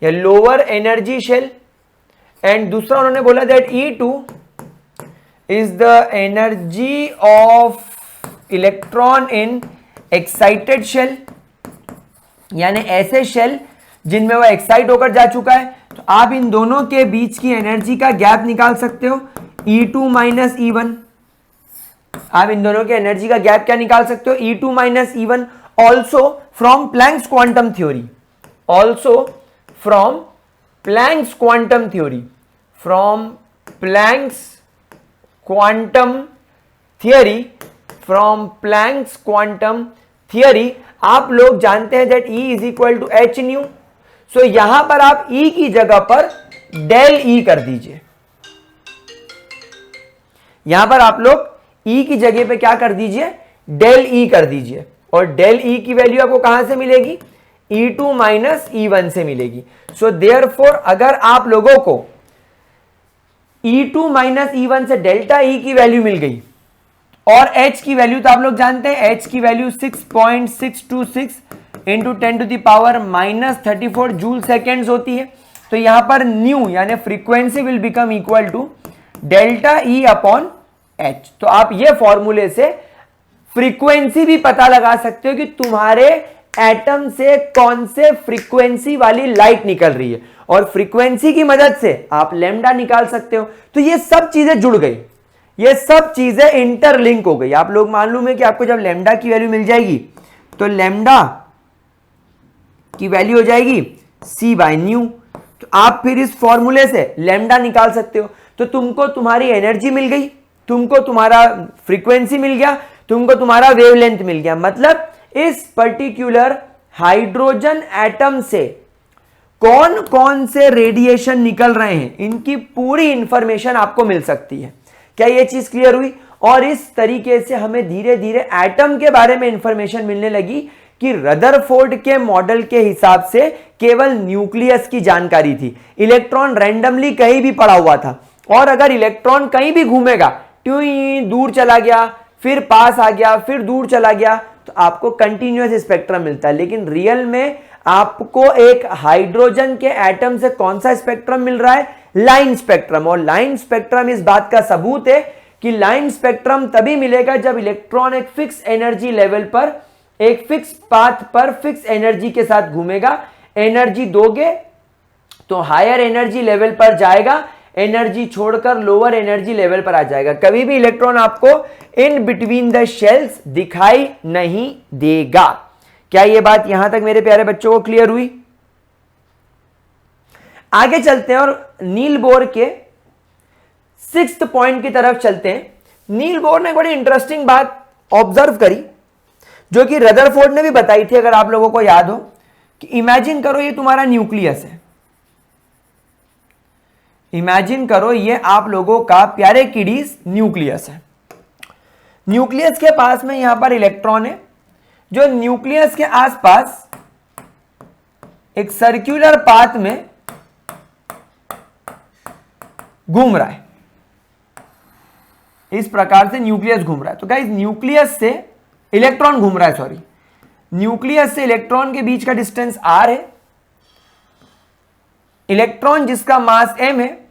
या लोअर एनर्जी शेल। एंड दूसरा उन्होंने बोला that E2 is the energy of electron in excited shell, यानी ऐसे शेल जिनमें वह एक्साइट होकर जा चुका है। तो आप इन दोनों के बीच की एनर्जी का गैप निकाल सकते हो, E2 माइनस E1। आप इन दोनों के एनर्जी का गैप क्या निकाल सकते हो, E2 minus E1। Also from Planck's quantum theory, also from Planck's quantum theory, from Planck's quantum theory, from Planck's quantum theory आप लोग जानते हैं that E is equal to H nu. So यहां पर आप E की जगह पर डेल E कर दीजिए। यहां पर आप लोग E की जगह पे क्या कर दीजिए, डेल E कर दीजिए, और डेल E की वैल्यू आपको कहां से मिलेगी, E2 माइनस E1 से मिलेगी। सो देयरफॉर अगर आप लोगों को E2 माइनस E1 से डेल्टा E की वैल्यू मिल गई, और H की वैल्यू तो आप लोग जानते हैं, H की value 6.626 into 10 to the power minus 34 joule seconds होती है। तो यहां पर न्यू यानी frequency will become equal to delta E upon H। तो आप ये फॉर्मूले से फ्रीक्वेंसी भी पता लगा सकते हो कि तुम्हारे एटम से कौन से फ्रीक्वेंसी वाली लाइट निकल रही है, और फ्रीक्वेंसी की मदद से आप लैम्डा निकाल सकते हो। तो ये सब चीजें जुड़ गई, ये सब चीजें इंटरलिंक हो गई। आप लोग मालूम है कि आपको जब लैम्डा की वैल्यू मिल जाएगी तो लैम्डा की वैल्यू हो जाएगी C बाय न्यू। तो आप फिर इस फॉर्मूले से लैम्डा निकाल सकते हो। तो तुमको तुम्हारी एनर्जी मिल गई, तुमको तुम्हारा फ्रीक्वेंसी मिल गया, तुमको तुम्हारा वेवलेंथ मिल गया। मतलब इस पर्टिकुलर हाइड्रोजन एटम से कौन कौन से रेडिएशन निकल रहे हैं, इनकी पूरी इंफॉर्मेशन आपको मिल सकती है। क्या ये चीज क्लियर हुई? और इस तरीके से हमें धीरे धीरे एटम के बारे में इंफॉर्मेशन मिलने लगी कि रदरफोर्ड के मॉडल के हिसाब से केवल न्यूक्लियस की जानकारी थी, इलेक्ट्रॉन रैंडमली कहीं भी पड़ा हुआ था, और अगर इलेक्ट्रॉन कहीं भी घूमेगा, दूर चला गया, फिर पास आ गया, फिर दूर चला गया, तो आपको कंटिन्यूअस स्पेक्ट्रम मिलता है। लेकिन रियल में आपको एक हाइड्रोजन के एटम से कौन सा स्पेक्ट्रम मिल रहा है? Line spectrum. और लाइन स्पेक्ट्रम इस बात का सबूत है कि लाइन स्पेक्ट्रम तभी मिलेगा जब इलेक्ट्रॉन एक फिक्स एनर्जी लेवल पर, एक फिक्स पाथ पर फिक्स एनर्जी के साथ घूमेगा। एनर्जी दोगे तो हायर एनर्जी लेवल पर जाएगा, एनर्जी छोड़कर लोअर एनर्जी लेवल पर आ जाएगा। कभी भी इलेक्ट्रॉन आपको इन बिटवीन द शेल्स दिखाई नहीं देगा। क्या यह बात यहां तक मेरे प्यारे बच्चों को क्लियर हुई? आगे चलते हैं और नील बोर के 6th पॉइंट की तरफ चलते हैं। नील बोर ने बड़ी इंटरेस्टिंग बात ऑब्जर्व करी जो कि रदरफोर्ड ने भी बताई थी, अगर आप लोगों को याद हो, कि इमेजिन करो ये तुम्हारा न्यूक्लियस है। इमेजिन करो ये आप लोगों का प्यारे किडीज न्यूक्लियस है। न्यूक्लियस के पास में यहां पर इलेक्ट्रॉन है जो न्यूक्लियस के आसपास एक सर्कुलर पाथ में घूम रहा है। इस प्रकार से न्यूक्लियस घूम रहा है। तो गाइस न्यूक्लियस से इलेक्ट्रॉन घूम रहा है, सॉरी, न्यूक्लियस से इलेक्ट्रॉन के बीच का डिस्टेंस r है। इलेक्ट्रॉन जिसका मास m है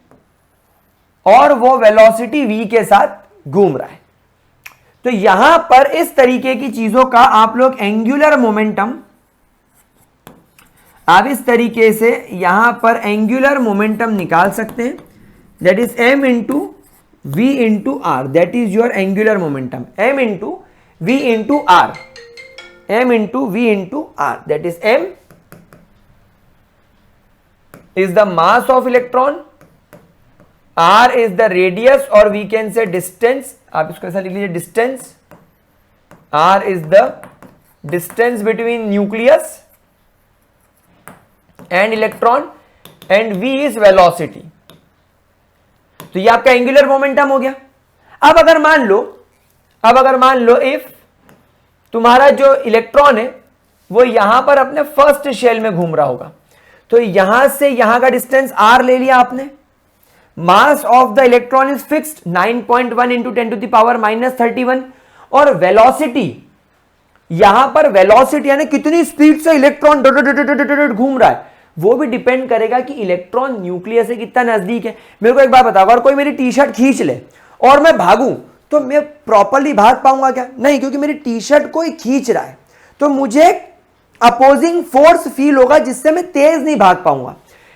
और वो वेलोसिटी v के साथ घूम रहा है। तो यहां पर इस तरीके की चीजों का आप लोग एंगुलर मोमेंटम, आप इस तरीके से यहां पर एंगुलर मोमेंटम निकाल सकते हैं। That is m into v into R, that is your angular momentum. m into v into R, m into v into R, that is m is the mass of electron, r is the radius or we can say distance, आप इसको ऐसा लिख लीजिए distance, r is the distance between nucleus and electron and v is velocity। तो ये आपका एंगुलर मोमेंटम हो गया। अब अगर मान लो इफ तुम्हारा जो इलेक्ट्रॉन है वो यहां पर अपने फर्स्ट शेल में घूम रहा होगा, तो यहां से यहां का डिस्टेंस r ले लिया आपने। Mass of the electron is fixed 9.1 into 10 to the power -31। और वेलोसिटी, यहां पर वेलोसिटी यानी कितनी स्पीड से इलेक्ट्रॉन घूम रहा है वो भी डिपेंड करेगा कि इलेक्ट्रॉन न्यूक्लियस से कितना नजदीक है। मेरे को एक बात बताओ, अगर कोई मेरी टी शर्ट खींच ले और मैं भागूं तो मैं प्रॉपर्ली भाग पाऊंगा क्या? नहीं, क्योंकि मेरी टी शर्ट कोई खींच रहा है तो मुझे अपोजिंग फोर्स फील होगा जिससे मैं तेज नहीं भाग पाऊंगा।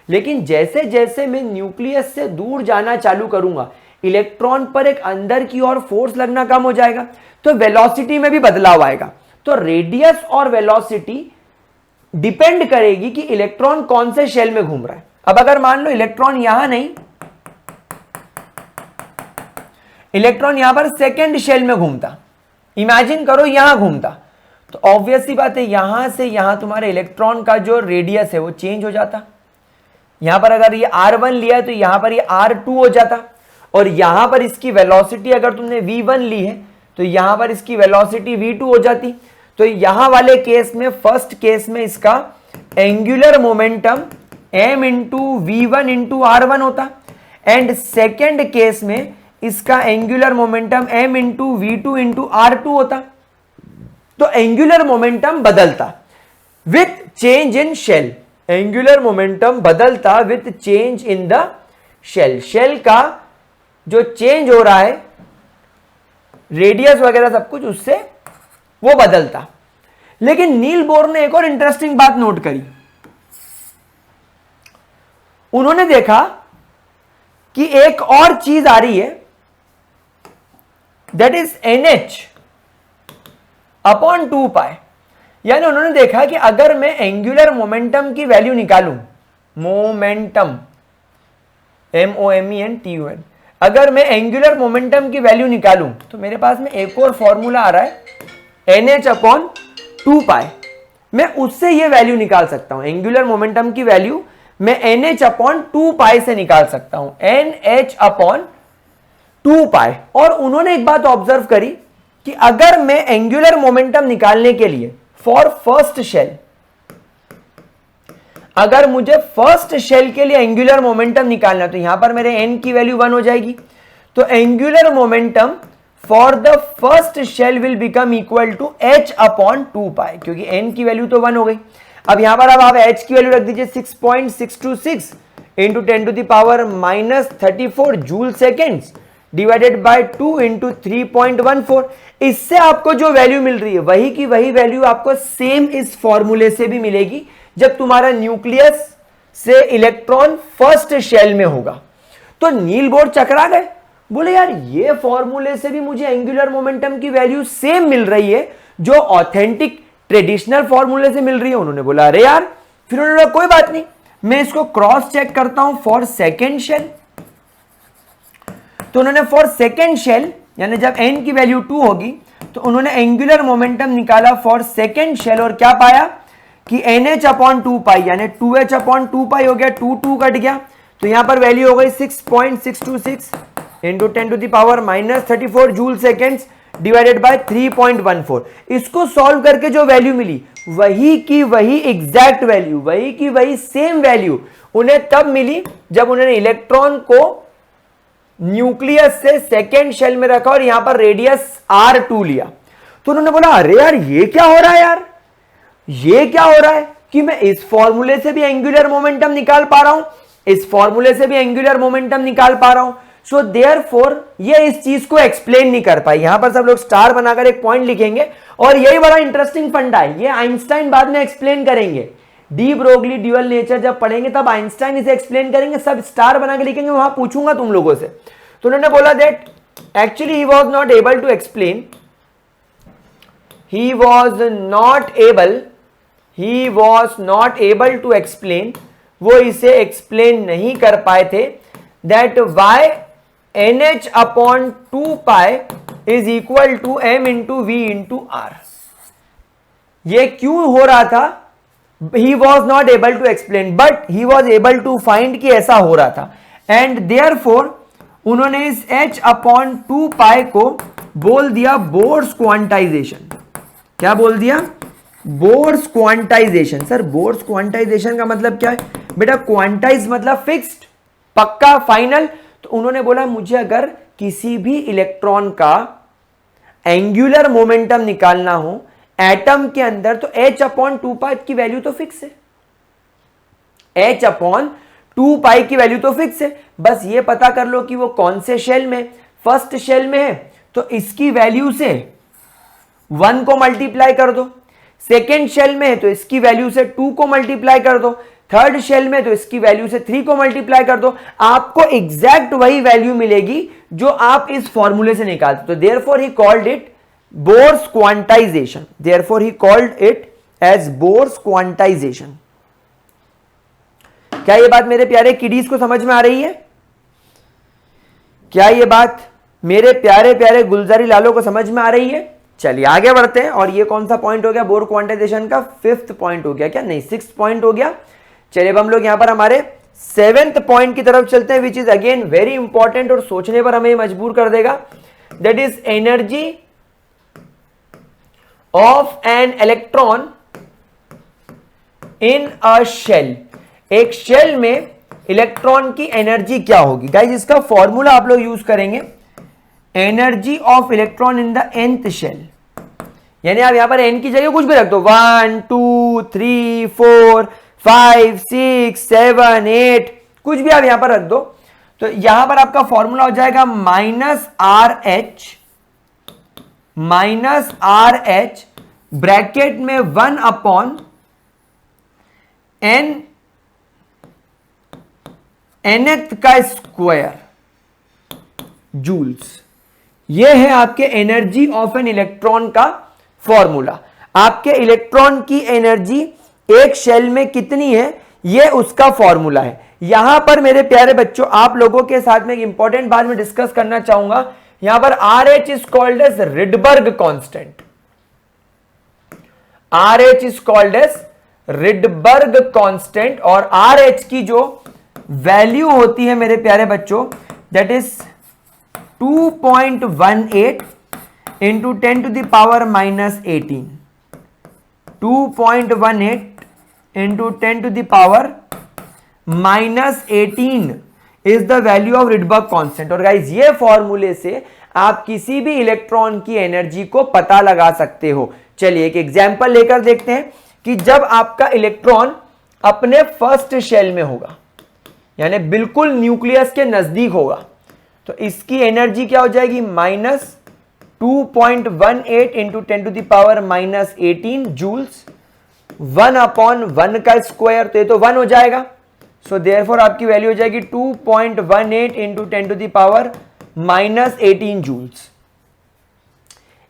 लेकिन जैसे जैसे मैं न्यूक्लियस से दूर जाना चालू करूंगा इलेक्ट्रॉन पर एक अंदर की ओर फोर्स लगना कम हो जाएगा, तो वेलोसिटी में भी बदलाव आएगा। तो रेडियस और वेलोसिटी डिपेंड करेगी कि इलेक्ट्रॉन कौन से शेल में घूम रहा है। अब अगर मान लो इलेक्ट्रॉन यहां नहीं, इलेक्ट्रॉन यहां पर सेकेंड शेल में घूमता, इमेजिन करो यहां घूमता, तो ऑब्वियस सी बात है यहां से यहां तुम्हारे इलेक्ट्रॉन का जो रेडियस है वो चेंज हो जाता। यहां पर अगर ये r1 लिया है तो यहां पर ये r2 हो जाता, और यहां पर इसकी वेलोसिटी अगर तुमने v1 ली है तो यहां पर इसकी वेलोसिटी v2 हो जाती। तो यहां वाले केस में, फर्स्ट केस में इसका angular momentum m into v1 into r1 होता, एंड सेकेंड केस में इसका angular momentum m into v2 into r2 होता। तो एंगुलर मोमेंटम बदलता with change in shell, angular momentum बदलता with change in the shell. Shell का जो चेंज हो रहा है रेडियस वगैरह सब कुछ, उससे वो बदलता। लेकिन नील बोर ने एक और इंटरेस्टिंग बात नोट करी। उन्होंने देखा कि एक और चीज आ रही है, दैट इज NH अपॉन 2 पाई। यानी उन्होंने देखा कि अगर मैं एंगुलर मोमेंटम की वैल्यू निकालूं, मोमेंटम MOMENTUM, अगर मैं एंगुलर मोमेंटम की वैल्यू निकालूं तो मेरे पास में एक और फॉर्मूला आ रहा है NH अपॉन 2 पाई। मैं उससे ये वैल्यू निकाल सकता हूं, एंगुलर मोमेंटम की वैल्यू मैं NH अपॉन 2 पाई से निकाल सकता हूं, NH अपॉन 2 पाई। और उन्होंने एक बात ऑब्जर्व करी कि अगर मैं एंगुलर मोमेंटम निकालने के लिए फॉर फर्स्ट शेल, अगर मुझे फर्स्ट शेल के लिए एंगुलर मोमेंटम निकालना तो यहां पर मेरे n की वैल्यू 1 हो जाएगी। तो angular momentum for the first shell will become equal to h upon 2 pi, क्योंकि n की वैल्यू तो 1 हो गई। अब यहां पर अब आप h की वैल्यू रख दीजिए 6.626 into 10 to the power -34 joule seconds divided by 2 into 3.14। इससे आपको जो वैल्यू मिल रही है वही की वही वैल्यू आपको सेम इस फॉर्मूले से भी मिलेगी जब तुम्हारा न्यूक्लियस से इलेक्ट्रॉन फर्स्ट शेल में होगा। तो नील बोर्ड चकरा गए, बोले यार ये फॉर्मूले से भी मुझे एंगुलर मोमेंटम की वैल्यू सेम मिल रही है जो ऑथेंटिक ट्रेडिशनल फॉर्मूले से मिल रही है। उन्होंने बोला अरे यार, फिर उन्होंने बोला कोई बात नहीं, मैं इसको क्रॉस चेक करता हूं फॉर सेकेंड शेल। तो उन्होंने फॉर सेकेंड शेल यानी जब n की वैल्यू 2 होगी तो उन्होंने एंगुलर मोमेंटम निकाला फॉर सेकेंड शेल और क्या पाया कि NH/2π यानी 2H/2π हो गया, 2 कट गया तो यहां पर वैल्यू हो गई 6.626 into 10 to the power -34 joule seconds divided by 3.14। इसको सॉल्व करके जो वैल्यू मिली वही की वही एग्जैक्ट वैल्यू, वही की वही सेम वैल्यू उन्हें तब मिली जब उन्होंने इलेक्ट्रॉन को न्यूक्लियस से सेकेंड शेल में रखा और यहां पर रेडियस R2 लिया। तो उन्होंने बोला अरे यार ये क्या हो रहा है यार, ये क्या हो रहा है कि मैं इस फॉर्मूले से भी एंगुलर मोमेंटम निकाल पा रहा हूं, इस फॉर्मूले से भी एंगुलर मोमेंटम निकाल पा रहा हूं। सो देयरफॉर ये इस चीज को एक्सप्लेन नहीं कर पाई। यहां पर सब लोग स्टार बनाकर एक पॉइंट लिखेंगे और यही बड़ा इंटरेस्टिंग फंडा है, ये आइंस्टाइन बाद में एक्सप्लेन करेंगे। डी ब्रोगली ड्यूअल नेचर जब पढ़ेंगे तब आइंस्टाइन इसे एक्सप्लेन करेंगे, सब स्टार बना के लिखेंगे, वहां पूछूंगा तुम लोगों से। तो उन्होंने बोला that actually he was not able to explain, he was not able to explain, वो इसे एक्सप्लेन नहीं कर पाए थे that why NH/2π is equal to m into v into r। ये क्यों हो रहा था, he was not able to explain but he was able to find कि ऐसा हो रहा था। एंड therefore उन्होंने इस H/2π को बोल दिया बोर्स क्वांटाइजेशन। क्या बोल दिया, Bohr's quantisation. Sir Bohr's quantisation का मतलब क्या है बेटा, क्वांटाइज मतलब फिक्स्ड, पक्का, फाइनल। तो उन्होंने बोला मुझे अगर किसी भी इलेक्ट्रॉन का एंगुलर मोमेंटम निकालना हो एटम के अंदर तो H/2π की वैल्यू तो फिक्स है, H/2π की वैल्यू तो फिक्स है। बस ये पता कर लो कि वो कौन से शेल में, फर्स्ट शेल में है तो इसकी वैल्यू से 1 को मल्टीप्लाई कर दो, सेकेंड शेल में है तो इसकी वैल्यू से 2 को मल्टीप्लाई कर दो, थर्ड शेल में तो इसकी वैल्यू से 3 को मल्टीप्लाई कर दो, आपको एग्जैक्ट वही वैल्यू मिलेगी जो आप इस फॉर्मूले से निकालते। तो therefore he called it Bohr's quantisation, therefore he called it as Bohr's quantisation. क्या ये बात मेरे प्यारे किडीज को समझ में आ रही है? क्या ये बात मेरे प्यारे प्यारे गुलजारी लालों को समझ में आ रही है? चलिए आगे बढ़ते हैं। और ये कौन सा पॉइंट हो गया, बोर क्वांटाइजेशन का 5th पॉइंट हो गया क्या, नहीं 6th पॉइंट हो गया। चलिए अब हम लोग यहां पर हमारे 7th पॉइंट की तरफ चलते हैं, which is again very important और सोचने पर हमें मजबूर कर देगा। That is energy of an electron in a shell. एक शेल में इलेक्ट्रॉन की एनर्जी क्या होगी। गाइस इसका फॉर्मूला आप लोग यूज करेंगे, energy of electron in the nth shell. यानी आप यहां पर n की जगह कुछ भी रख दो, 1 2 3 4 5 6 7 8 कुछ भी आप यहां पर रख दो। तो यहां पर आपका फॉर्मूला हो जाएगा माइनस RH ब्रैकेट में 1/n nth का स्क्वायर जूल्स। यह है आपके एनर्जी ऑफ एन इलेक्ट्रॉन का फॉर्मूला। आपके इलेक्ट्रॉन की एनर्जी एक शेल में कितनी है यह उसका फॉर्मूला है। यहां पर मेरे प्यारे बच्चों आप लोगों के साथ में एक इंपॉर्टेंट बात में डिस्कस करना चाहूंगा। यहां पर RH is called as Rydberg constant, RH is called as Rydberg constant. और RH की जो वैल्यू होती है मेरे प्यारे बच्चों that is 2.18 into 10 to the power -18, 2.18 into 10 to the power -18 is the value of Rydberg constant. और गाइज ये फॉर्मूले से आप किसी भी इलेक्ट्रॉन की एनर्जी को पता लगा सकते हो। चलिए एक एग्जांपल लेकर देखते हैं कि जब आपका इलेक्ट्रॉन अपने फर्स्ट शेल में होगा, यानी बिल्कुल न्यूक्लियस के नजदीक होगा, तो इसकी एनर्जी क्या हो जाएगी, -2.18 इंटू 10⁻⁻18 जूल्स, 1/1 का स्क्वायर, तो ये तो 1 हो जाएगा। सो देयरफॉर आपकी वैल्यू हो जाएगी 2.18 into 10⁻⁻18 joules.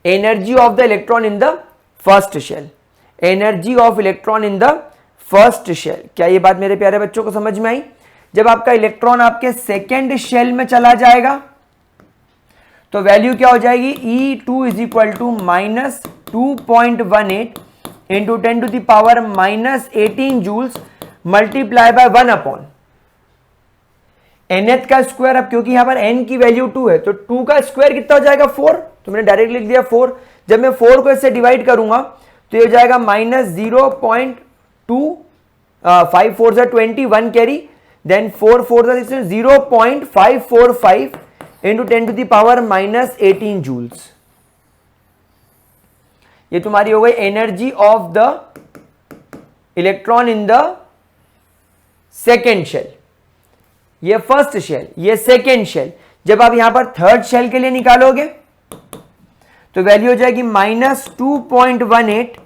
Energy of the electron in the first shell, energy of electron in the first shell. क्या ये बात मेरे प्यारे बच्चों को समझ में आई? जब आपका इलेक्ट्रॉन आपके सेकेंड शेल में चला जाएगा तो वैल्यू क्या हो जाएगी, E2 is equal to -2.18 into 10⁻⁻18 joules multiply by 1/, nth का स्क्वायर। अब क्योंकि यहां पर n की वैल्यू 2 है तो 2 का स्क्वायर कितना हो जाएगा, 4। तो मैंने डायरेक्ट लिख दिया 4। जब मैं 4 को इससे डिवाइड करूंगा तो ये हो जाएगा -0.2, 5 4 से 21 कैरी, देन 4 4 से 0.545 इंटू 10⁻⁻18 जूल्स। ये तुम्हारी हो गई energy of the electron in the second shell. ये फर्स्ट शेल, ये सेकेंड शेल। जब आप यहां पर थर्ड शेल के लिए निकालोगे तो वैल्यू हो जाएगी -2.18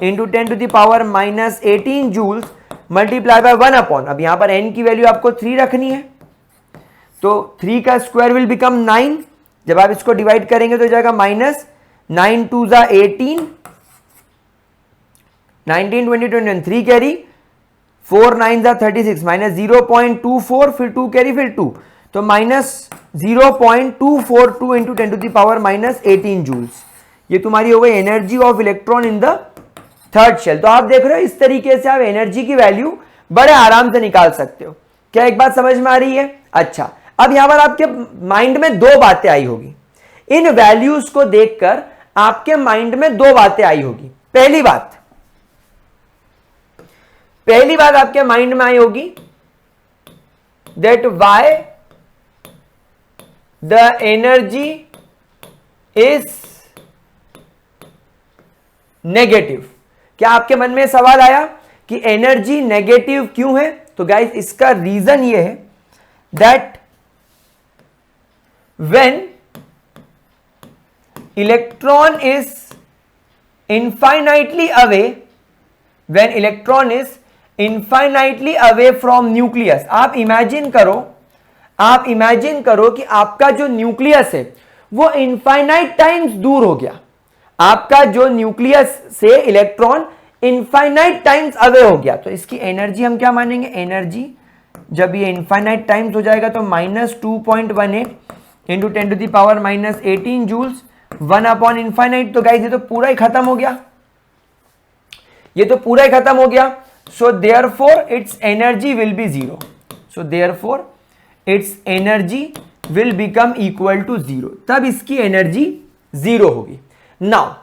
इंटू 10⁻⁻18 जूल्स मल्टीप्लाई बाय 1/। अब यहां पर n की वैल्यू आपको 3 रखनी है, तो 3 का स्क्वायर विल बिकम 9। जब आप इसको डिवाइड करेंगे तो हो जाएगा -9 2 ज़ा 18, 19 20 21 3 कैरी, 4 9 ज़ा 36, -0.24, फिर 2 कैरी, फिर 2, तो -0.242 इंटू 10⁻⁻18 जूल्स। ये तुम्हारी हो गई energy of electron in the third shell. तो आप देख रहे हो इस तरीके से आप एनर्जी की वैल्यू बड़े आराम से निकाल सकते हो। क्या एक बात समझ में आ रही है? अच्छा, अब यहां पर आपके माइंड में दो बातें आई होगी। इन वैल्यूज को देखकर आपके माइंड में दो बातें आई होगी। पहली बात आपके माइंड में आई होगी that why the energy is negative. क्या आपके मन में सवाल आया कि एनर्जी नेगेटिव क्यों है? तो गाइस इसका रीजन ये है that when electron is infinitely away from nucleus. आप इमेजिन करो कि आपका जो न्यूक्लियस है वो इनफाइनाइट टाइम्स दूर हो गया। आपका जो न्यूक्लियस से इलेक्ट्रॉन इनफाइनाइट टाइम्स अवे हो गया, तो इसकी एनर्जी हम क्या मानेंगे? एनर्जी जब ये इनफाइनाइट टाइम्स हो जाएगा तो -2.18 इंटू 10⁻⁻18 जूल्स, 1/इनफाइनाइट। तो गाइस ये तो पूरा ही खत्म हो गया, so therefore its energy will be 0। So therefore its energy will become equal to 0। तब इसकी एनर्जी 0 होगी। Now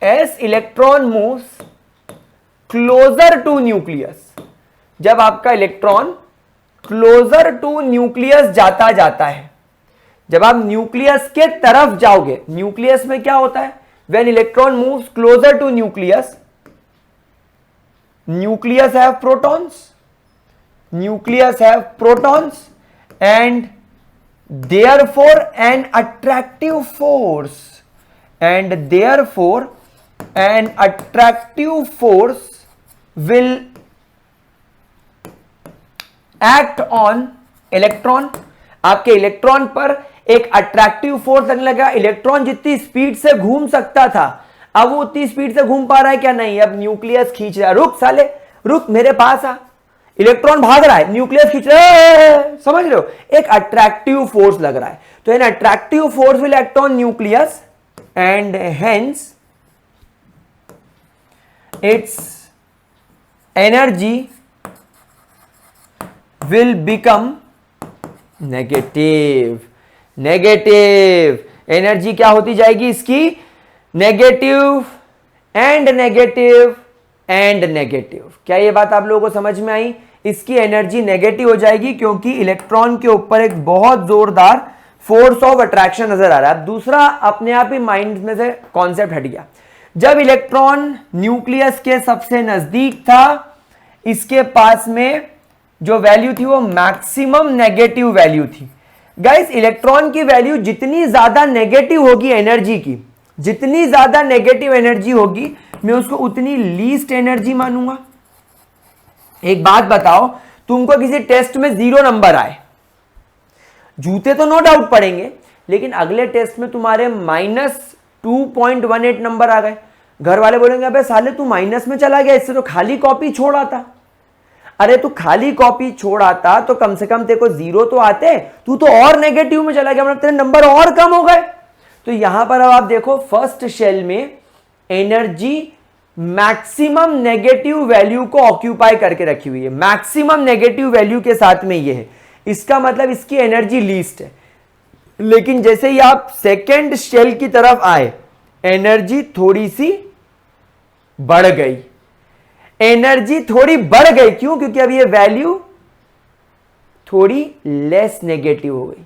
as electron moves closer to nucleus, जब आपका इलेक्ट्रॉन क्लोजर टू न्यूक्लियस जाता है, जब आप न्यूक्लियस के तरफ जाओगे, न्यूक्लियस में क्या होता है? when electron moves closer to nucleus have protons and therefore an attractive force will act on electron। आपके इलेक्ट्रॉन पर एक अट्रैक्टिव फोर्स लगने लगा। इलेक्ट्रॉन जितनी स्पीड से घूम सकता था अब वो उतनी स्पीड से घूम पा रहा है क्या? नहीं। अब न्यूक्लियस खींच रहा है, रुक साले रुक, मेरे पास आ। इलेक्ट्रॉन भाग रहा है, न्यूक्लियस खींच रहा है, समझ रहे हो? एक अट्रैक्टिव फोर्स लग रहा है। तो an attractive force will act on nucleus and hence it's energy will become negative. Energy क्या होती जाएगी इसकी? Negative and negative. क्या ये बात आप लोगों को समझ में आई? इसकी एनर्जी नेगेटिव हो जाएगी क्योंकि इलेक्ट्रॉन के ऊपर एक बहुत जोरदार फोर्स ऑफ अट्रैक्शन नजर आ रहा है। अब दूसरा अपने आप ही माइंड में से कॉन्सेप्ट हट गया। जब इलेक्ट्रॉन न्यूक्लियस के सबसे नजदीक था, इसके पास में जो वैल्यू थी वो मैक्सिमम नेगेटिव वैल्यू थी। गाइस, इलेक्ट्रॉन की वैल्यू जितनी ज्यादा नेगेटिव होगी एनर्जी की, जितनी ज्यादा नेगेटिव एनर्जी होगी, मैं उसको उतनी लीस्ट एनर्जी मानूंगा। एक बात बताओ, तुमको किसी टेस्ट में 0 नंबर आए, जूते तो नो डाउट पड़ेंगे, लेकिन अगले टेस्ट में तुम्हारे -2.18 नंबर आ गए। घर वाले बोलेंगे अबे साले तू माइनस में चला गया, इससे तो खाली कॉपी छोड़ आता। अरे तू खाली कॉपी छोड़ आता तो कम से कम तेरे को 0 तो आते, तू तो और नेगेटिव में चला गया, मतलब तेरे नंबर और कम हो गए। तो यहां पर अब आप देखो, फर्स्ट शेल में एनर्जी मैक्सिमम नेगेटिव वैल्यू को ऑक्यूपाई करके रखी हुई है, मैक्सिमम नेगेटिव वैल्यू के साथ में ये है, इसका मतलब इसकी एनर्जी लीस्ट है। लेकिन जैसे ही आप सेकेंड शेल की तरफ आए, एनर्जी थोड़ी सी बढ़ गई, एनर्जी थोड़ी बढ़ गई। क्यों? क्योंकि अब ये वैल्यू थोड़ी लेस नेगेटिव हो गई।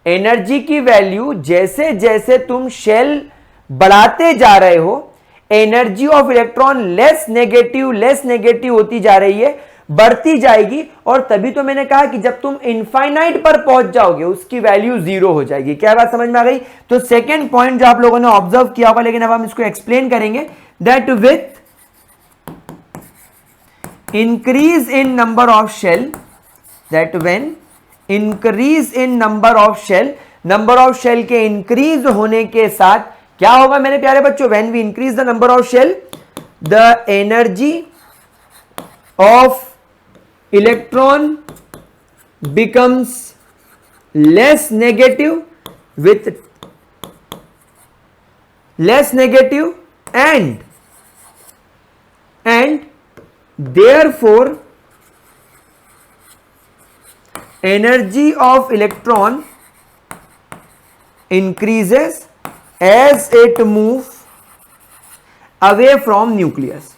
एनर्जी की वैल्यू जैसे जैसे तुम शेल बढ़ाते जा रहे हो, energy of electron less negative होती जा रही है, बढ़ती जाएगी। और तभी तो मैंने कहा कि जब तुम इनफाइनाइट पर पहुंच जाओगे, उसकी वैल्यू 0 हो जाएगी। क्या बात समझ में आ गई? तो सेकेंड पॉइंट जो आप लोगों ने ऑब्जर्व किया होगा, लेकिन अब हम इसको एक्सप्लेन करेंगे, that with increase in number of shell, that when increase in number of shell, number of shell के increase होने के साथ क्या होगा मेरे प्यारे बच्चों? when we increase the number of shell, the energy of electron becomes less negative, with less negative and therefore energy of electron increases as it move away from nucleus,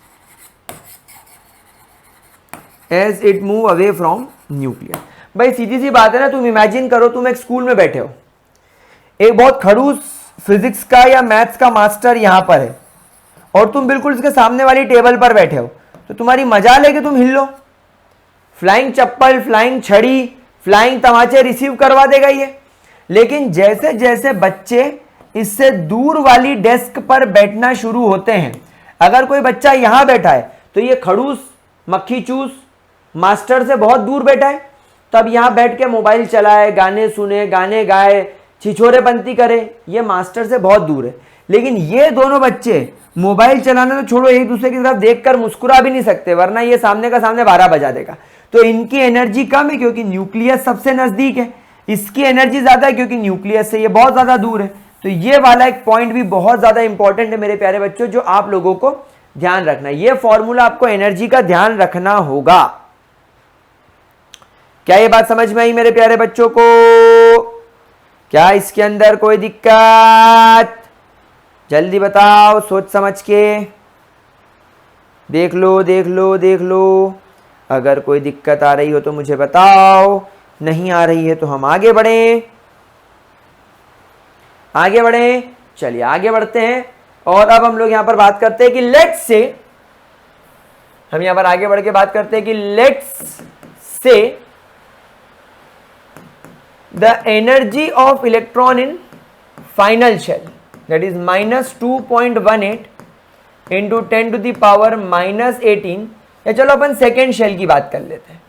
as it move away from nucleus। भाई सीधी सी बात है ना, तुम इमेजिन करो तुम एक स्कूल में बैठे हो, एक बहुत खड़ूस फिजिक्स का या मैथ्स का मास्टर यहां पर है, और तुम बिल्कुल इसके सामने वाली टेबल पर बैठे हो, तो तुम्हारी मजा लेके तुम हिल लो, फ्लाइंग चप्पल, फ्लाइंग छड़ी, फ्लाइंग तमाचे रिसीव करवा देगा ये। लेकिन जैसे जैसे बच्चे इससे दूर वाली डेस्क पर बैठना शुरू होते हैं, अगर कोई बच्चा यहां बैठा है तो ये खड़ूस मक्खी चूस मास्टर से बहुत दूर बैठा है, तब यहां बैठ के मोबाइल चलाए, गाने सुने, गाने गाए, छिछोरेपंती करे, ये मास्टर से बहुत दूर है। लेकिन ये दोनों बच्चे मोबाइल चलाना तो छोड़ो, एक दूसरे की तरफ देखकर मुस्कुरा भी नहीं सकते, वरना ये सामने का सामने 12 बजा देगा। तो इनकी एनर्जी कम है क्योंकि न्यूक्लियस सबसे नजदीक है, इसकी एनर्जी ज्यादा है क्योंकि न्यूक्लियस से ये बहुत ज्यादा दूर है। तो ये वाला एक पॉइंट भी बहुत ज्यादा इंपॉर्टेंट है मेरे प्यारे बच्चों, जो आप लोगों को ध्यान रखना है। ये फॉर्मूला आपको एनर्जी का ध्यान रखना होगा। क्या ये बात समझ में आई मेरे प्यारे बच्चों को? क्या इसके अंदर कोई दिक्कत? जल्दी बताओ, सोच समझ के देख लो देख लो देख लो। अगर कोई दिक्कत आ रही हो तो मुझे बताओ, नहीं आ रही है तो हम आगे बढ़ें, आगे बढ़ें। चलिए आगे बढ़ते हैं। और अब हम लोग यहां पर बात करते हैं कि लेट्स से, हम यहां पर आगे बढ़ के बात करते हैं कि let's say the energy of electron in final shell, that is -2.18 into 10 to the power -18। या चलो अपन सेकेंड शेल की बात कर लेते हैं।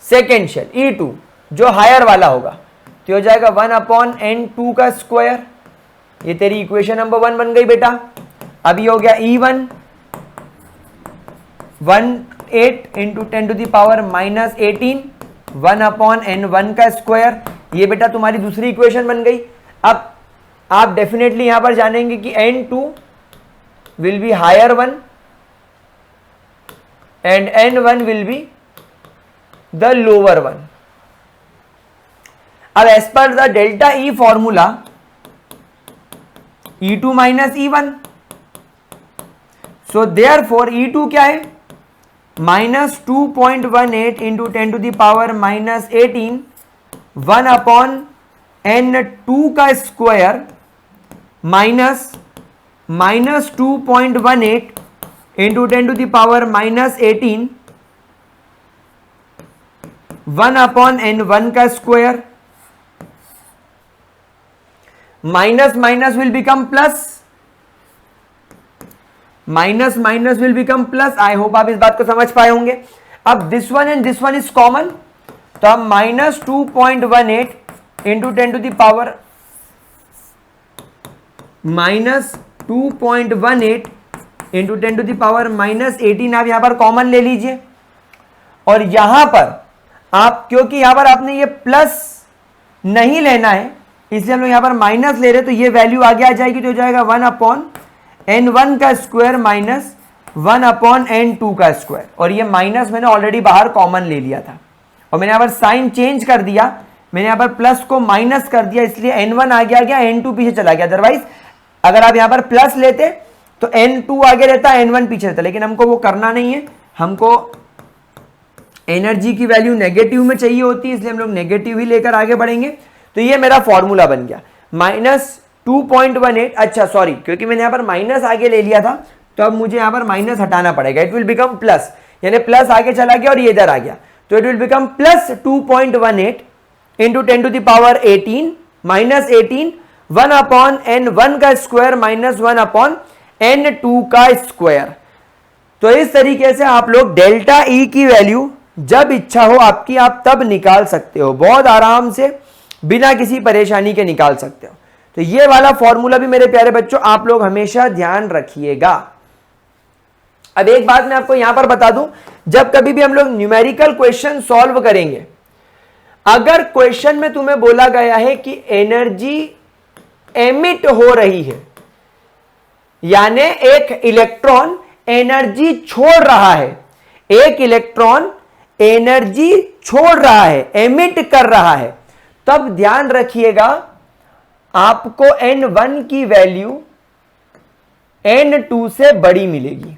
सेकेंड शेल E2 जो हायर वाला होगा, तो हो जाएगा 1/n2 का स्क्वायर। ये तेरी इक्वेशन नंबर 1 बन गई बेटा। अभी हो गया E1 18 into 10 to the power -18 1/n1 का स्क्वायर। ये बेटा तुम्हारी दूसरी इक्वेशन बन गई। अब आप डेफिनेटली यहां पर जानेंगे कि n2 will be higher one and n1 will be the lower one. अब एज पर the delta E formula E2 minus E1, so therefore E2 क्या है? -2.18 into 10 to the power -18 1/n N2 का स्क्वायर माइनस 2.18 इंटू 10⁻⁻18 1/n1 का square, minus minus will become plus, minus minus will become plus. I hope आप इस बात को समझ पाए होंगे। अब this one and this one is common, तो हम माइनस 2.18 इंटू 10⁻, माइनस 2.18 इंटू 10⁻−18 आप यहां पर कॉमन ले लीजिए। और यहां पर आप, क्योंकि यहां पर आपने ये प्लस नहीं लेना है इसलिए हम लोग यहां पर माइनस ले रहे हैं, तो ये वैल्यू आगे आ जाएगी, तो हो जाएगा 1/n1 का स्क्वायर माइनस 1/n2 का स्क्वायर। और ये माइनस मैंने ऑलरेडी बाहर कॉमन ले लिया था और मैंने यहां पर साइन चेंज कर दिया, मैंने यहां पर प्लस को माइनस कर दिया, इसलिए n1 आगे आ गया, n2 पीछे चला गया। अदरवाइज अगर आप यहां पर प्लस लेते तो n2 आगे रहता, n1 पीछे रहता, लेकिन हमको वो करना नहीं है, हमको एनर्जी की वैल्यू नेगेटिव में चाहिए होती है, इसलिए हम लोग नेगेटिव ही लेकर आगे बढ़ेंगे। तो ये मेरा फॉर्मूला बन गया माइनस 2.18, अच्छा सॉरी, क्योंकि मैंने यहां पर माइनस आगे ले लिया था तो अब मुझे यहां पर माइनस हटाना पड़ेगा, इट विल बिकम प्लस, यानी प्लस आगे चला गया और ये इधर आ गया, तो it will become plus 2.18 into 10⁻18 minus 18 1/n1 का स्क्वायर माइनस 1/n2 का स्क्वायर। तो इस तरीके से आप लोग डेल्टा ई की वैल्यू जब इच्छा हो आपकी, आप तब निकाल सकते हो, बहुत आराम से बिना किसी परेशानी के निकाल सकते हो। तो ये वाला फॉर्मूला भी मेरे प्यारे बच्चों आप लोग हमेशा ध्यान रखिएगा। अब एक बात मैं आपको यहां पर बता दूं, जब कभी भी हम लोग न्यूमेरिकल क्वेश्चन सॉल्व करेंगे, अगर क्वेश्चन में तुम्हें बोला गया है कि एनर्जी एमिट हो रही है, यानी एक इलेक्ट्रॉन एनर्जी छोड़ रहा है, एक इलेक्ट्रॉन एनर्जी छोड़ रहा है, एमिट कर रहा है, तब ध्यान रखिएगा आपको n1 की वैल्यू n2 से बड़ी मिलेगी,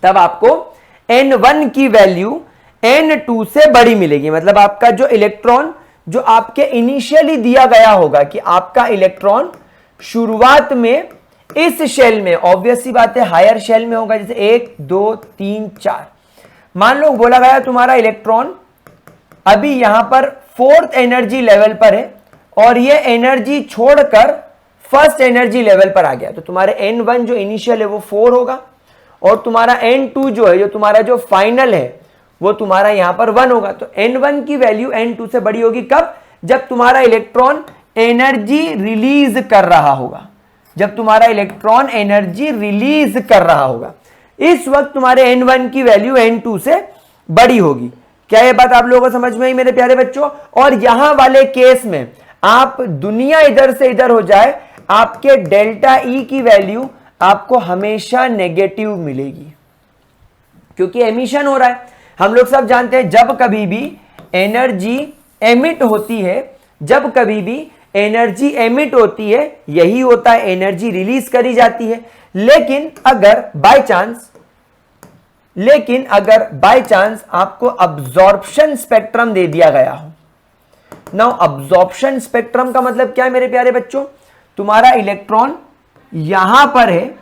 तब आपको n1 की वैल्यू n2 से बड़ी मिलेगी। मतलब आपका जो इलेक्ट्रॉन जो आपके इनिशियली दिया गया होगा कि आपका इलेक्ट्रॉन शुरुआत में इस शेल में, ऑब्वियस सी बात है हायर शेल में होगा, जैसे 1 2 3 4, मान लो बोला गया तुम्हारा इलेक्ट्रॉन अभी यहां पर 4th एनर्जी लेवल पर है और ये एनर्जी छोड़कर फर्स्ट एनर्जी लेवल पर आ गया, तो तुम्हारे n1 जो इनिशियल है वो 4 होगा और तुम्हारा n2 जो है, जो तुम्हारा जो फाइनल है, वो तुम्हारा यहां पर 1 होगा। तो n1 की वैल्यू n2 से बड़ी होगी, कब? जब तुम्हारा इलेक्ट्रॉन एनर्जी रिलीज कर रहा होगा, जब तुम्हारा इलेक्ट्रॉन एनर्जी रिलीज कर रहा होगा, इस वक्त तुम्हारे n1 की वैल्यू n2 से बड़ी होगी। क्या ये बात आप लोगों को समझ में आई मेरे प्यारे बच्चों? और यहां वाले केस में आप दुनिया इधर से इधर हो जाए, आपके डेल्टा ई की वैल्यू आपको हमेशा नेगेटिव मिलेगी, क्योंकि एमिशन हो रहा है। हम लोग सब जानते हैं जब कभी भी एनर्जी एमिट होती है, जब कभी भी एनर्जी एमिट होती है, यही होता है एनर्जी रिलीज करी जाती है। लेकिन अगर बाय चांस आपको अब्जॉर्प्शन स्पेक्ट्रम दे दिया गया हो, नाउ अब्जॉर्प्शन स्पेक्ट्रम का मतलब क्या है मेरे प्यारे बच्चों? तुम्हारा इलेक्ट्रॉन यहां पर है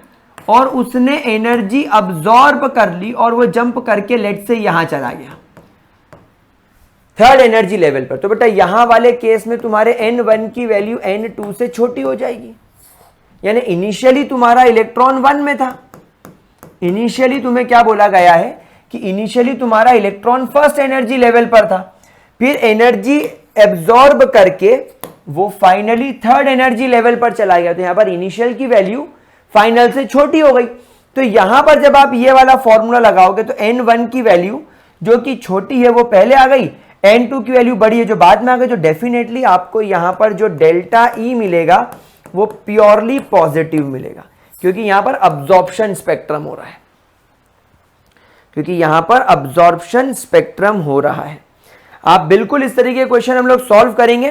और उसने एनर्जी अब्जॉर्ब कर ली और वो जंप करके लेट से यहां चला गया थर्ड एनर्जी लेवल पर, तो बेटा यहां वाले केस में तुम्हारे n1 की वैल्यू n2 से छोटी हो जाएगी। यानी इनिशियली तुम्हारा इलेक्ट्रॉन 1 में था, इनिशियली तुम्हें क्या बोला गया है कि इनिशियली तुम्हारा इलेक्ट्रॉन फर्स्ट एनर्जी लेवल पर था, फिर एनर्जी एब्जॉर्ब करके वो फाइनली थर्ड एनर्जी लेवल पर चला गया, तो यहां पर इनिशियल की वैल्यू फाइनल से छोटी हो गई। तो यहां पर जब आप ये वाला फॉर्मूला लगाओगे तो n1 की वैल्यू जो कि छोटी है वो पहले आ गई, n2 की वैल्यू बड़ी है जो बाद में आ गई, तो डेफिनेटली आपको यहां पर जो डेल्टा ई मिलेगा वो प्योरली पॉजिटिव मिलेगा, क्योंकि यहां पर अब्जॉर्प्शन स्पेक्ट्रम हो रहा है, क्योंकि यहां पर अब्जॉर्प्शन स्पेक्ट्रम हो रहा है। आप बिल्कुल इस तरीके के क्वेश्चन हम लोग सॉल्व करेंगे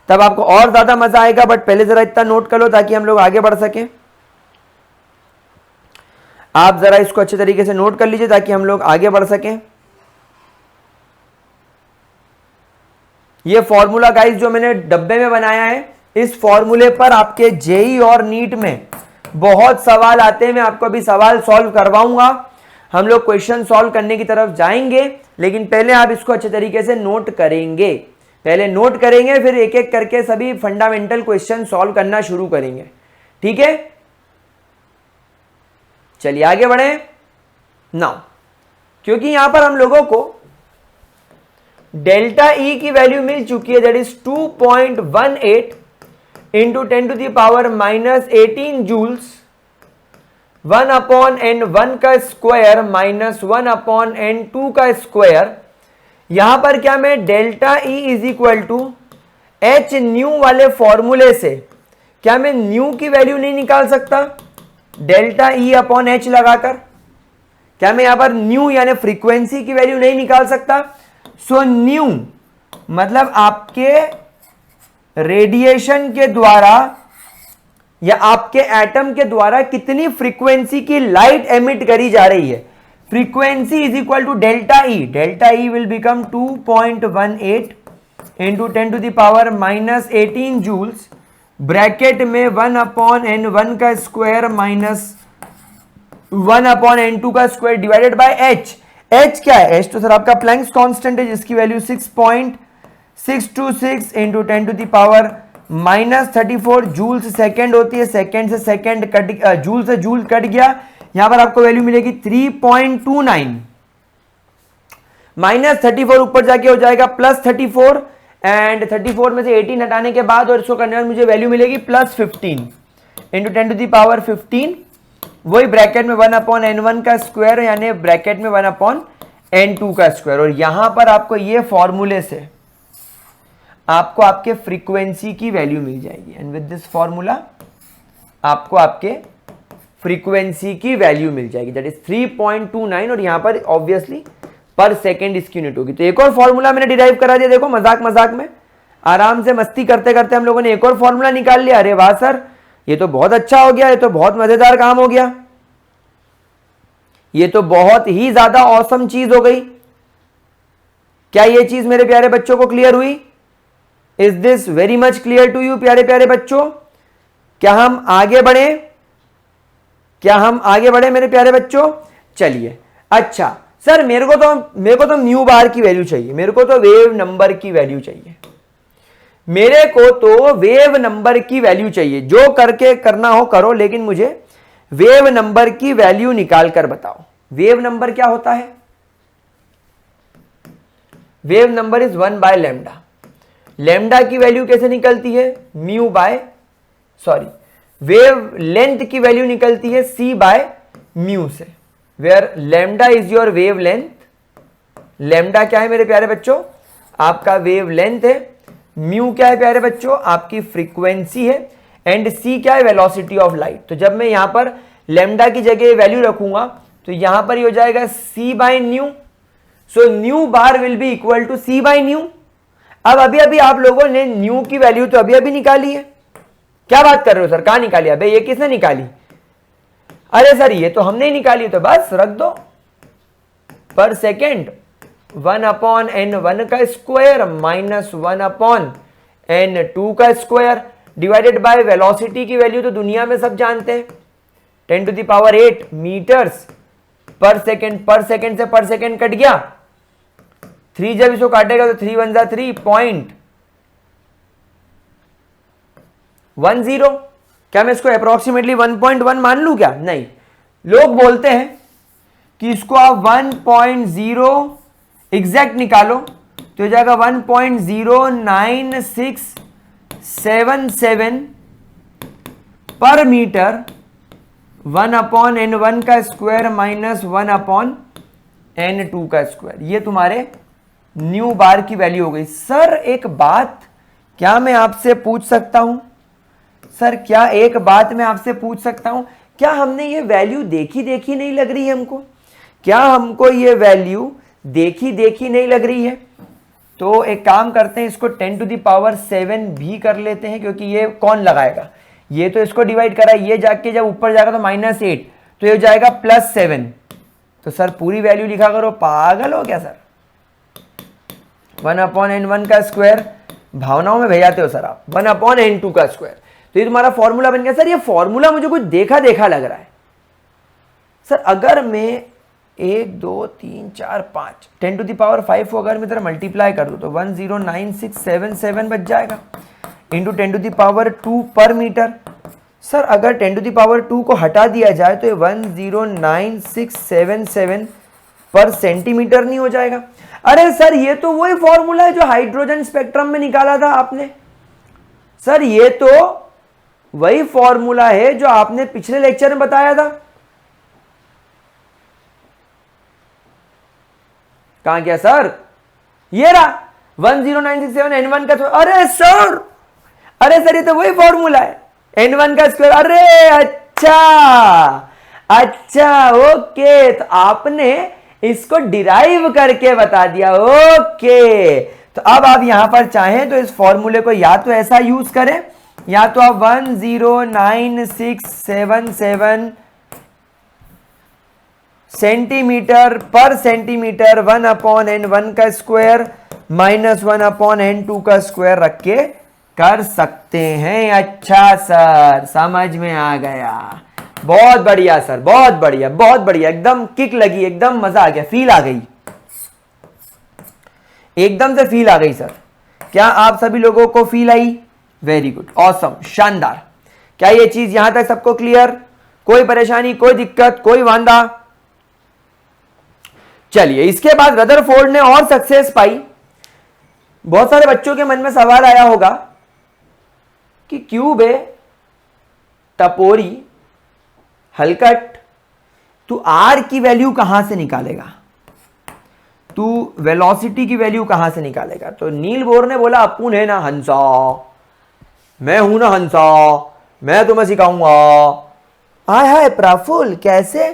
तब आपको और ज्यादा मजा आएगा, बट पहले जरा इतना नोट कर लो ताकि हम लोग आगे बढ़ सकें। आप जरा इसको अच्छे तरीके से नोट कर लीजिए ताकि हम लोग आगे बढ़ सकें। ये फॉर्मूला गाइस जो मैंने डब्बे में बनाया है, इस फॉर्मूले पर आपके जेई और नीट में बहुत सवाल आते हैं। मैं आपको अभी सवाल सॉल्व करवाऊंगा, हम लोग क्वेश्चन सॉल्व करने की तरफ जाएंगे, लेकिन पहले आप इसको अच्छे तरीके से नोट करेंगे। पहले नोट करेंगे, फिर एक एक करके सभी फंडामेंटल क्वेश्चन सॉल्व करना शुरू करेंगे। ठीक है, चलिए आगे बढ़े नाउ। क्योंकि यहां पर हम लोगों को डेल्टा ई की वैल्यू मिल चुकी है, that is 2.18 into 10⁻⁻18 joules, 1/n1 का स्क्वायर माइनस 1/n2 का स्क्वायर। यहां पर क्या मैं delta E is equal to H nu वाले फॉर्मूले से क्या मैं न्यू की वैल्यू नहीं निकाल सकता? डेल्टा ई अपॉन एच लगाकर क्या मैं यहां पर न्यू यानी फ्रीक्वेंसी की वैल्यू नहीं निकाल सकता? सो न्यू मतलब आपके रेडिएशन के द्वारा या आपके एटम के द्वारा कितनी फ्रीक्वेंसी की लाइट एमिट करी जा रही है। Frequency is equal to delta E. Delta E will become 2.18 into 10⁻⁻18 joules, bracket में 1/n1 का स्क्वायर माइनस 1/n2 का square divided by H. H क्या है? एच तो सर आपका प्लैंक्स कांस्टेंट है, जिसकी वैल्यू 6.626 इंटू 10⁻⁻34 जूल्स सेकेंड होती है। सेकेंड से सेकेंड कट, जूल से जूल कट गया, यहां पर आपको वैल्यू मिलेगी 3.29 माइनस 34 ऊपर जाके हो जाएगा प्लस 34 एंड 34 में से 18 हटाने के बाद और इसको करने में मुझे वैल्यू मिलेगी प्लस 15 इंटू 10⁻15, वही ब्रैकेट में 1/n1 का स्क्वायर यानी ब्रैकेट में 1/n2 का स्क्वायर। और यहां पर आपको ये फॉर्मूले से आपको आपके फ्रीक्वेंसी की वैल्यू मिल जाएगी एंड विद दिस फॉर्मूला आपको आपके फ्रीक्वेंसी की वैल्यू मिल जाएगी, दैट इज 3.29 और यहां पर ऑब्वियसली पर सेकेंड इसकी यूनिट होगी। तो एक और फॉर्मूला मैंने डिराइव करा दिया, देखो मजाक मजाक में आराम से मस्ती करते करते हम लोगों ने एक और फॉर्मूला निकाल लिया। अरे वाह सर, ये तो बहुत अच्छा हो गया, ये तो बहुत मजेदार काम हो गया, ये तो बहुत ही ज्यादा औसम चीज हो गई। क्या ये चीज मेरे प्यारे बच्चों को क्लियर हुई? Is this very much clear to you प्यारे प्यारे बच्चों? क्या हम आगे बढ़े? क्या हम आगे बढ़े मेरे प्यारे बच्चों? चलिए, अच्छा सर मेरे को तो म्यू बार की वैल्यू चाहिए, मेरे को तो वेव नंबर की वैल्यू चाहिए, मेरे को तो वेव नंबर की वैल्यू चाहिए। जो करके करना हो करो, लेकिन मुझे वेव नंबर की वैल्यू निकाल कर बताओ। वेव नंबर क्या होता है? Wave number is 1/λ। लैम्डा की वैल्यू कैसे निकलती है? म्यू बाय वेव लेंथ की वैल्यू निकलती है c/म्यू से, where lambda is your wavelength. Lambda क्या है मेरे प्यारे बच्चों? आपका वेव लेंथ है। म्यू क्या है प्यारे बच्चों? आपकी फ्रीक्वेंसी है। एंड c क्या है? Velocity of light. तो जब मैं यहां पर लैम्डा की जगह वैल्यू रखूंगा तो यहां पर हो जाएगा c/न्यू। So nu bar will be equal to c/न्यू। अब अभी अभी आप लोगों ने न्यू की वैल्यू तो अभी अभी निकाली है। क्या बात कर रहे हो सर, कहां निकाली? अबे ये किसने निकाली? अरे सर ये तो हमने ही निकाली, तो बस रख दो। पर सेकेंड 1/n1 का स्क्वायर माइनस 1/n2 का स्क्वायर डिवाइडेड बाय वेलोसिटी की वैल्यू तो दुनिया में सब जानते हैं, 10⁸ मीटर्स पर सेकेंड। पर सेकेंड से पर सेकेंड कट गया, 3 जब इसको काटेगा तो 3 1 3.10। क्या मैं इसको अप्रोक्सीमेटली 1.1 मान लू क्या? नहीं, लोग बोलते हैं कि इसको आप 1.0 एग्जैक्ट निकालो तो हो जाएगा 1.09677 पर मीटर, 1/n1 का स्क्वायर माइनस 1/n2 का स्क्वायर। ये तुम्हारे न्यू बार की वैल्यू हो गई। सर एक बात क्या मैं आपसे पूछ सकता हूं? सर क्या एक बात मैं आपसे पूछ सकता हूं? क्या हमने ये वैल्यू देखी देखी नहीं लग रही है हमको? क्या हमको ये वैल्यू देखी देखी नहीं लग रही है? तो एक काम करते हैं, इसको 10⁻7 भी कर लेते हैं, क्योंकि ये कौन लगाएगा? ये तो इसको डिवाइड करा, ये जाके जब ऊपर जाएगा तो -8, तो ये हो जाएगा +7। तो सर पूरी वैल्यू लिखा करो, पागल हो क्या सर? 1/n1 का स्क्वायर, भावनाओं में भे जाते हो सर आप, 1/n2 का स्क्वायर। तो ये तुम्हारा फॉर्मूला बन गया। सर ये फॉर्मूला मुझे कुछ देखा देखा लग रहा है सर। अगर मैं 1 2 3 4 5 10⁵ को अगर मैं तरह मल्टीप्लाई कर दूं तो 109677 बच जाएगा इंटू 10⁵2 पर मीटर। सर अगर 10⁵2 को हटा दिया जाए तो ये 109677 पर सेंटीमीटर नहीं हो जाएगा? अरे सर ये तो वही फॉर्मूला है जो हाइड्रोजन स्पेक्ट्रम में निकाला था आपने। सर ये तो वही फॉर्मूला है जो आपने पिछले लेक्चर में बताया था। कहां गया सर? ये रहा 10967 n1 का स्क्वायर। अरे सर ये तो वही फॉर्मूला है n1 का स्क्वायर। अरे अच्छा ओके, तो आपने इसको डिराइव करके बता दिया। ओके, तो अब आप यहां पर चाहें तो इस फॉर्मूले को या तो ऐसा यूज करें या तो आप 109677 सेंटीमीटर पर सेंटीमीटर 1/n1 का स्क्वायर माइनस 1/n2 का स्क्वायर रख के कर सकते हैं। अच्छा सर समझ में आ गया, बहुत बढ़िया सर, बहुत बढ़िया बहुत बढ़िया, एकदम किक लगी, एकदम मजा आ गया, फील आ गई, एकदम से फील आ गई सर। क्या आप सभी लोगों को feel I? Very good, awesome, शानदार। क्या ये चीज यहां तक सबको क्लियर? कोई परेशानी, कोई दिक्कत, कोई वांदा? चलिए इसके बाद रदरफोर्ड ने और सक्सेस पाई। बहुत सारे बच्चों के मन में सवाल आया होगा कि क्यूब है, टपोरी, हलकट, तू आर की वैल्यू कहां से निकालेगा, तू वेलोसिटी की वैल्यू कहां से निकालेगा? तो नील बोर ने बोला अपुन है ना हंसा, मैं हूं ना हंसा, मैं तुम्हें सिखाऊंगा। हाय हाय प्रफुल्ल कैसे?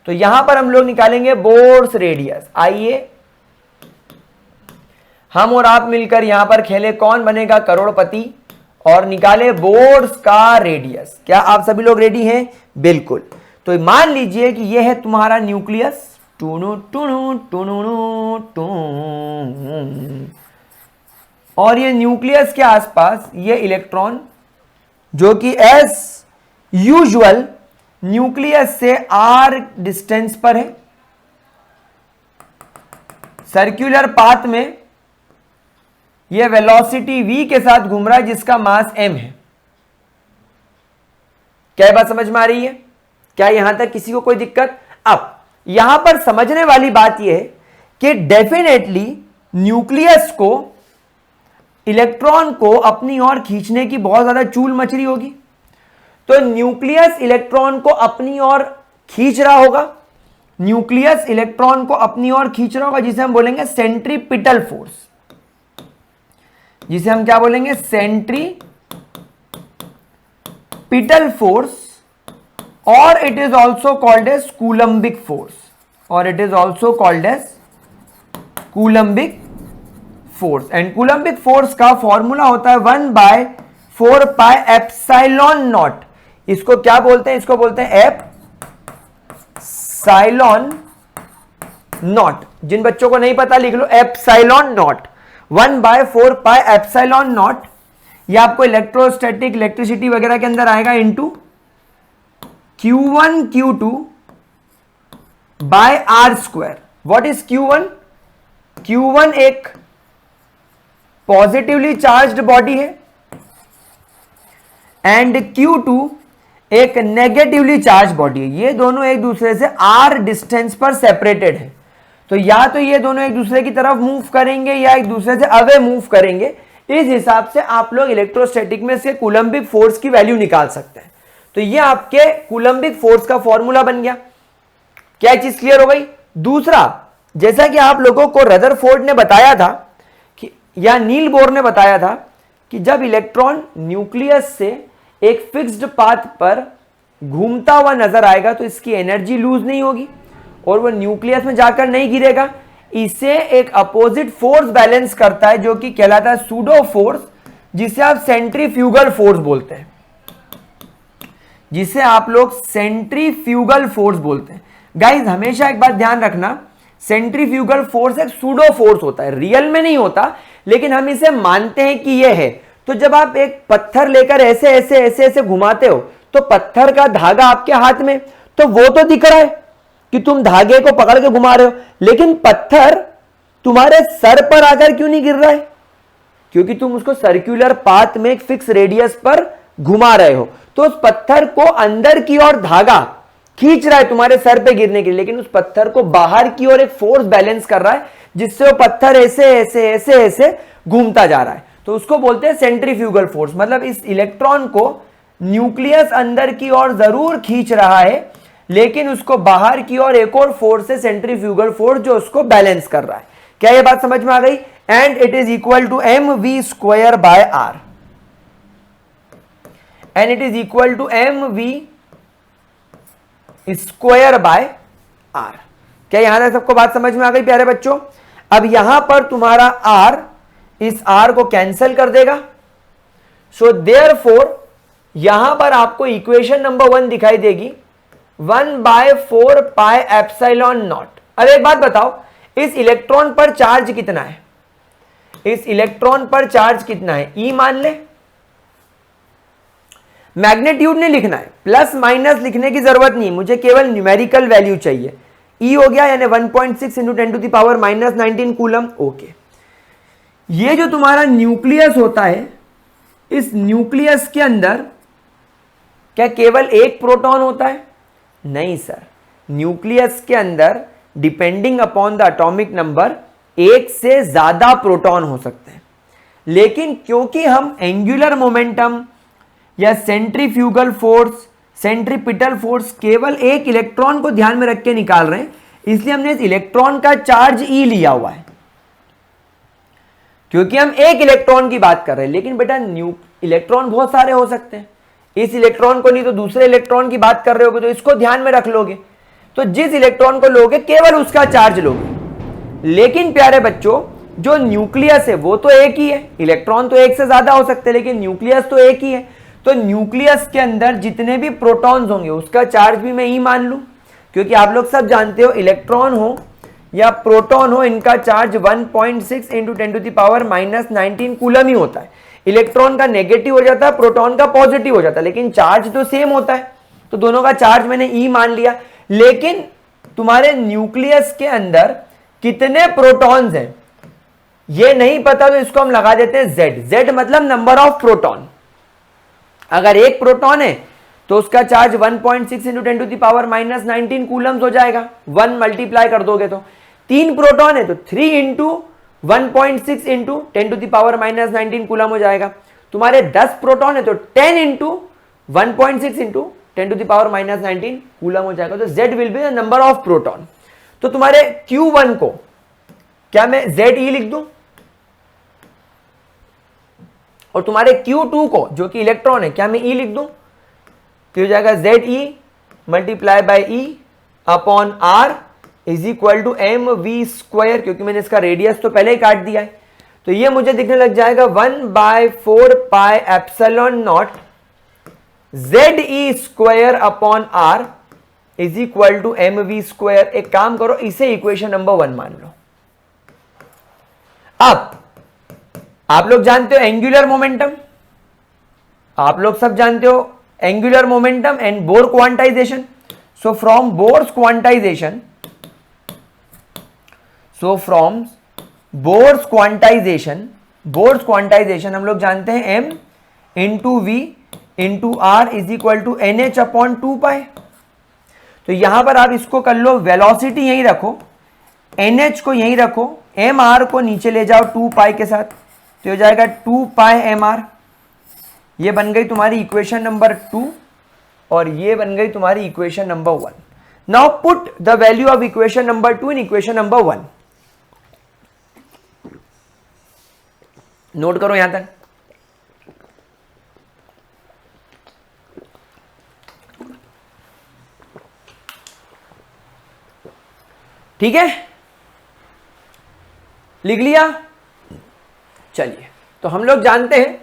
तो यहां पर हम लोग निकालेंगे बोर्स रेडियस। आइए हम और आप मिलकर यहां पर खेले कौन बनेगा करोड़पति और निकाले बोर्स का रेडियस। क्या आप सभी लोग रेडी हैं? बिल्कुल। तो मान लीजिए कि यह है तुम्हारा न्यूक्लियस, टूनू टूनू टूनू टू, और ये न्यूक्लियस के आसपास ये इलेक्ट्रॉन जो कि एज यूजुअल न्यूक्लियस से आर डिस्टेंस पर है, सर्कुलर पाथ में यह वेलोसिटी v के साथ घूम रहा है जिसका मास m है। क्या बात समझ में आ रही है? क्या यहां तक किसी को कोई दिक्कत? अब यहां पर समझने वाली बात यह है कि डेफिनेटली न्यूक्लियस को इलेक्ट्रॉन को अपनी ओर खींचने की बहुत ज्यादा चूल मच रही होगी। तो न्यूक्लियस इलेक्ट्रॉन को अपनी ओर खींच रहा होगा, न्यूक्लियस इलेक्ट्रॉन को अपनी ओर खींच रहा होगा, जिसे हम बोलेंगे सेंट्रीपिटल फोर्स, जिसे हम क्या बोलेंगे? सेंट्रीपिटल फोर्स, और it is also called as coulombic force, और it is also called as coulombic force. And coulombic force का फॉर्मूला होता है 1/4πε0। इसको क्या बोलते हैं? इसको बोलते हैं एप्सिलॉन नॉट। जिन बच्चों को नहीं पता लिख लो एप्सिलॉन नॉट, 1/4πε0। यह आपको इलेक्ट्रोस्टैटिक इलेक्ट्रिसिटी वगैरह के अंदर आएगा into Q1 Q2 by R square. What is Q1? Q1 एक पॉजिटिवली चार्ज्ड बॉडी है एंड Q2 एक नेगेटिवली चार्ज बॉडी है। ये दोनों एक दूसरे से r डिस्टेंस पर सेपरेटेड है। तो या तो ये दोनों एक दूसरे की तरफ मूव करेंगे या एक दूसरे से अवे मूव करेंगे। इस हिसाब से आप लोग इलेक्ट्रोस्टैटिक में से कूलम्बिक फोर्स की वैल्यू निकाल सकते हैं। तो ये आपके कूलम्बिक फोर्स का फॉर्मूला बन गया। क्या चीज क्लियर हो गई? दूसरा, जैसा कि आप लोगों को रदरफोर्ड ने बताया था कि या नील बोर ने बताया था कि जब इलेक्ट्रॉन न्यूक्लियस से एक फिक्स्ड पाथ पर घूमता हुआ नजर आएगा तो इसकी एनर्जी लूज नहीं होगी और वो न्यूक्लियस में जाकर नहीं गिरेगा। इसे एक अपोजिट फोर्स बैलेंस करता है जो कि कहलाता है सूडो फोर्स, जिसे आप सेंट्रीफ्यूगल फोर्स बोलते हैं, जिसे आप लोग सेंट्रीफ्यूगल फोर्स बोलते हैं। गाइस हमेशा एक बात ध्यान रखना सेंट्रीफ्यूगल फोर्स एक सूडो फोर्स होता है, रियल में नहीं होता, लेकिन हम इसे मानते हैं कि यह है। तो जब आप एक पत्थर लेकर ऐसे ऐसे ऐसे ऐसे घुमाते हो तो पत्थर का धागा आपके हाथ में, तो वो तो दिख रहा है कि तुम धागे को पकड़ के घुमा रहे हो, लेकिन पत्थर तुम्हारे सर पर आकर क्यों नहीं गिर रहा है? क्योंकि तुम उसको सर्कुलर पाथ में एक फिक्स रेडियस पर घुमा रहे हो। तो उस पत्थर को अंदर की ओर धागा खींच रहा है तुम्हारे सर पे गिरने के लिए, लेकिन उस पत्थर को बाहर की ओर एक फोर्स बैलेंस कर रहा है, जिससे वो पत्थर ऐसे ऐसे ऐसे ऐसे घूमता जा रहा है। तो उसको बोलते हैं सेंट्रीफ्यूगल फोर्स। मतलब इस इलेक्ट्रॉन को न्यूक्लियस अंदर की ओर जरूर खींच रहा है, लेकिन उसको बाहर की ओर एक और फोर्स है, सेंट्रीफ्यूगल फोर्स, जो उसको बैलेंस कर रहा है। क्या ये बात समझ में आ गई? And it is equal to mv square by R, and it is equal to mv square by R. क्या यहां तक सबको बात समझ में आ गई प्यारे बच्चों? अब यहां पर तुम्हारा r इस r को कैंसिल कर देगा। सो देयरफॉर यहां पर आपको इक्वेशन नंबर 1 दिखाई देगी, 1/4 पाई एप्सिलॉन नॉट। अब एक बात बताओ, इस इलेक्ट्रॉन पर चार्ज कितना है? इस इलेक्ट्रॉन पर चार्ज कितना है? E मान ले, मैग्नीट्यूड नहीं लिखना है, प्लस माइनस लिखने की जरूरत नहीं, मुझे केवल न्यूमेरिकल वैल्यू चाहिए। E हो गया यानी 1.6 into 10 to the power -19 coulomb. Okay, ये जो तुम्हारा न्यूक्लियस होता है, इस न्यूक्लियस के अंदर क्या केवल एक प्रोटॉन होता है? नहीं सर, न्यूक्लियस के अंदर depending upon the atomic number एक से ज्यादा प्रोटॉन हो सकते हैं, लेकिन क्योंकि हम एंगुलर मोमेंटम या सेंट्रीफ्यूगल फोर्स, सेंट्रीपिटल फोर्स केवल एक इलेक्ट्रॉन को ध्यान में रख के निकाल रहे हैं, इसलिए हमने इस इलेक्ट्रॉन का चार्ज E लिया हुआ है, क्योंकि हम एक इलेक्ट्रॉन की बात कर रहे हैं। लेकिन बेटा इलेक्ट्रॉन बहुत सारे हो सकते हैं, इस इलेक्ट्रॉन को नहीं तो दूसरे इलेक्ट्रॉन की बात कर रहे होगे, तो इसको ध्यान में रख लोगे, तो जिस इलेक्ट्रॉन को लोगे केवल उसका चार्ज लोगे। लेकिन प्यारे बच्चों, जो न्यूक्लियस है वो तो एक ही है, इलेक्ट्रॉन तो एक से ज्यादा हो सकते हैं, लेकिन न्यूक्लियस तो एक ही है। तो न्यूक्लियस के अंदर जितने भी प्रोटॉन्स होंगे उसका चार्ज भी मैं E मान लूं, क्योंकि आप लोग सब जानते हो इलेक्ट्रॉन हो या प्रोटॉन हो, इनका charge 1.6 into 10 to the power -19 coulomb ही होता है। इलेक्ट्रॉन का नेगेटिव हो जाता है, प्रोटॉन का पॉजिटिव हो जाता है, लेकिन चार्ज तो सेम होता है, तो दोनों का चार्ज मैंने E मान लिया। लेकिन तुम्हारे न्यूक्लियस के अंदर कितने प्रोटॉन्स हैं ये नहीं पता, तो इसको हम लगा देते हैं Z। Z मतलब नंबर ऑफ प्रोटॉन। अगर एक प्रोटॉन है तो उसका charge 1.6 into 10 to the power -19 coulombs हो जाएगा, 1 मल्टीप्लाई कर दोगे तो। 3 प्रोटॉन है तो 3 into 1.6 into 10 to the power -19 coulomb हो जाएगा। तुम्हारे 10 प्रोटॉन है तो 10 into 1.6 into 10 to the power -19 coulomb हो जाएगा। तो Z will be the number of proton. तो तुम्हारे Q1 को क्या मैं ZE लिख दूं, और तुम्हारे Q2 को जो कि इलेक्ट्रॉन है क्या मैं E लिख दूं? तो हो जाएगा ZE multiply by E upon R is equal to mv square, क्योंकि मैंने इसका रेडियस तो पहले ही काट दिया है। तो ये मुझे दिखने लग जाएगा 1/4 pi epsilon naught ZE square upon R is equal to mv square. एक काम करो, इसे इक्वेशन नंबर 1 मान लो। अब आप लोग जानते हो एंगुलर मोमेंटम, आप लोग सब जानते हो angular momentum and Bohr quantisation. So from Bohr's quantisation, Bohr's quantisation हम लोग जानते हैं m इंटू V into R is equal to NH upon 2 pi. तो यहां पर आप इसको कर लो, वेलोसिटी यहीं रखो, NH को यहीं रखो, mr को नीचे ले जाओ 2 पाई के साथ, तो हो जाएगा 2 पाई mr। ये बन गई तुम्हारी इक्वेशन नंबर 2 और ये बन गई तुम्हारी equation number 1। Now put the value of equation number 2 in equation number 1। Note करो यहां तक। ठीक है, लिख लिया? चलिए, तो हम लोग जानते हैं,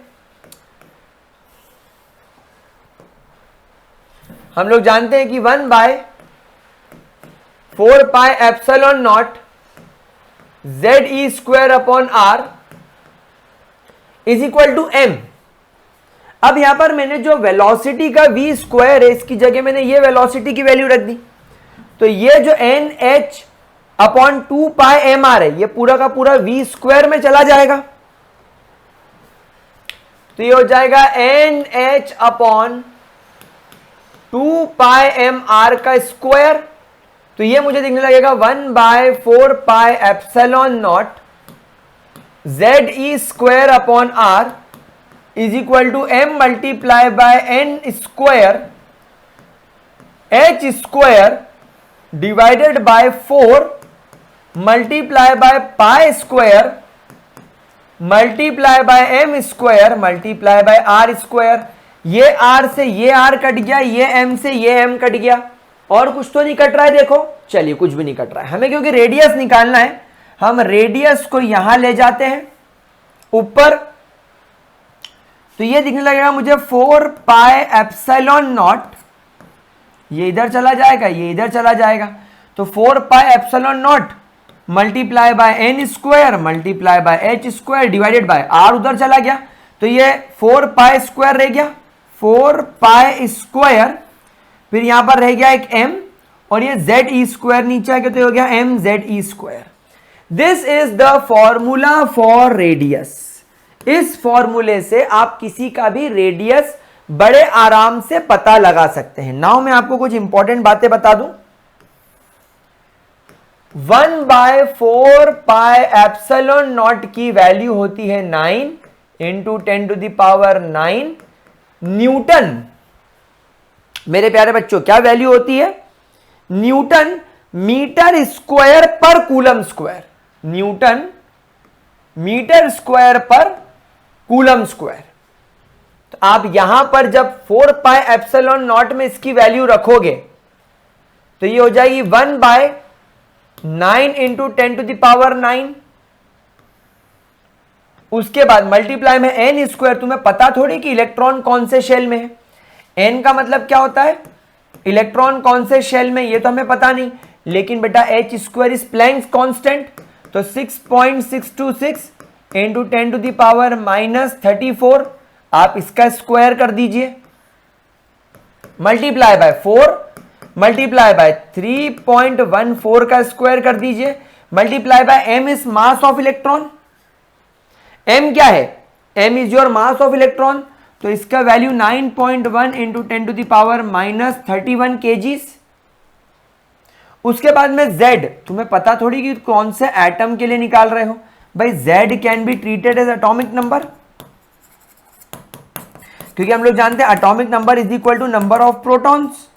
कि 1/4 pi epsilon not Z E square upon R is equal to M. अब यहां पर मैंने जो वेलोसिटी का v स्क्वायर है इसकी जगह मैंने ये वेलोसिटी की वैल्यू रख दी, तो ये जो N H upon 2 pi M are है ये पूरा का पूरा v स्क्वायर में चला जाएगा, तो ये हो जाएगा N H upon 2 pi M R का स्क्वायर। तो ये मुझे दिखने लगेगा 1/4 pi epsilon not Z E square upon R is equal to M multiply by N square H square divided by 4 multiply by pi square multiply by M square multiply by R square. ये आर से ये आर कट गया, ये एम से ये एम कट गया, और कुछ तो नहीं कट रहा है। देखो चलिए कुछ भी नहीं कट रहा है हमें, क्योंकि रेडियस निकालना है, हम रेडियस को यहां ले जाते हैं ऊपर, तो ये दिखने लगेगा मुझे 4 पाई एप्सिलॉन नॉट, ये इधर चला जाएगा ये इधर चला जाएगा, तो 4 pi epsilon naught multiply by N square multiply by H square divided by R उधर चला गया, तो ये 4 पाई स्क्वायर रह गया, 4 पाई स्क्वायर, फिर यहां पर रह गया एक m, और ये जेड ई स्क्वायर नीचे आ गया, तो हो गया M Z E square. This is the formula for radius. इस फॉर्मूले से आप किसी का भी रेडियस बड़े आराम से पता लगा सकते हैं। नाउ मैं आपको कुछ इंपॉर्टेंट बातें बता दूं। 1/4 पाई एप्सिलॉन नॉट की वैल्यू होती है 9 इंटू 10⁹9 न्यूटन। मेरे प्यारे बच्चों क्या वैल्यू होती है? न्यूटन मीटर स्क्वायर पर coulomb square, newton metre square पर कूलम स्क्वायर। तो आप यहां पर जब 4 पाई एप्सिलॉन नॉट में इसकी वैल्यू रखोगे तो ये हो जाएगी 1/9 इंटू 10⁹9। उसके बाद मल्टीप्लाई में एन स्क्वायर। तुम्हें पता थोड़ी कि इलेक्ट्रॉन कौन से शेल में है, एन का मतलब क्या होता है, इलेक्ट्रॉन कौन से शेल में, ये तो हमें पता नहीं, लेकिन बेटा H square is Planck's constant, तो 6.626 इंटू 10⁻34 आप इसका स्क्वायर कर दीजिए, मल्टीप्लाई बाय 4 मल्टीप्लाई बाय 3.14 का स्क्वायर कर दीजिए, multiply by M is mass of electron. M क्या है? M is your mass of electron, तो इसका वैल्यू 9.1 इंटू 10⁻31 kgs। उसके बाद में Z, तुम्हें पता थोड़ी कि कौन से एटम के लिए निकाल रहे हो भाई, Z can be treated as atomic number, क्योंकि हम लोग जानते हैं atomic number is equal to number of protons.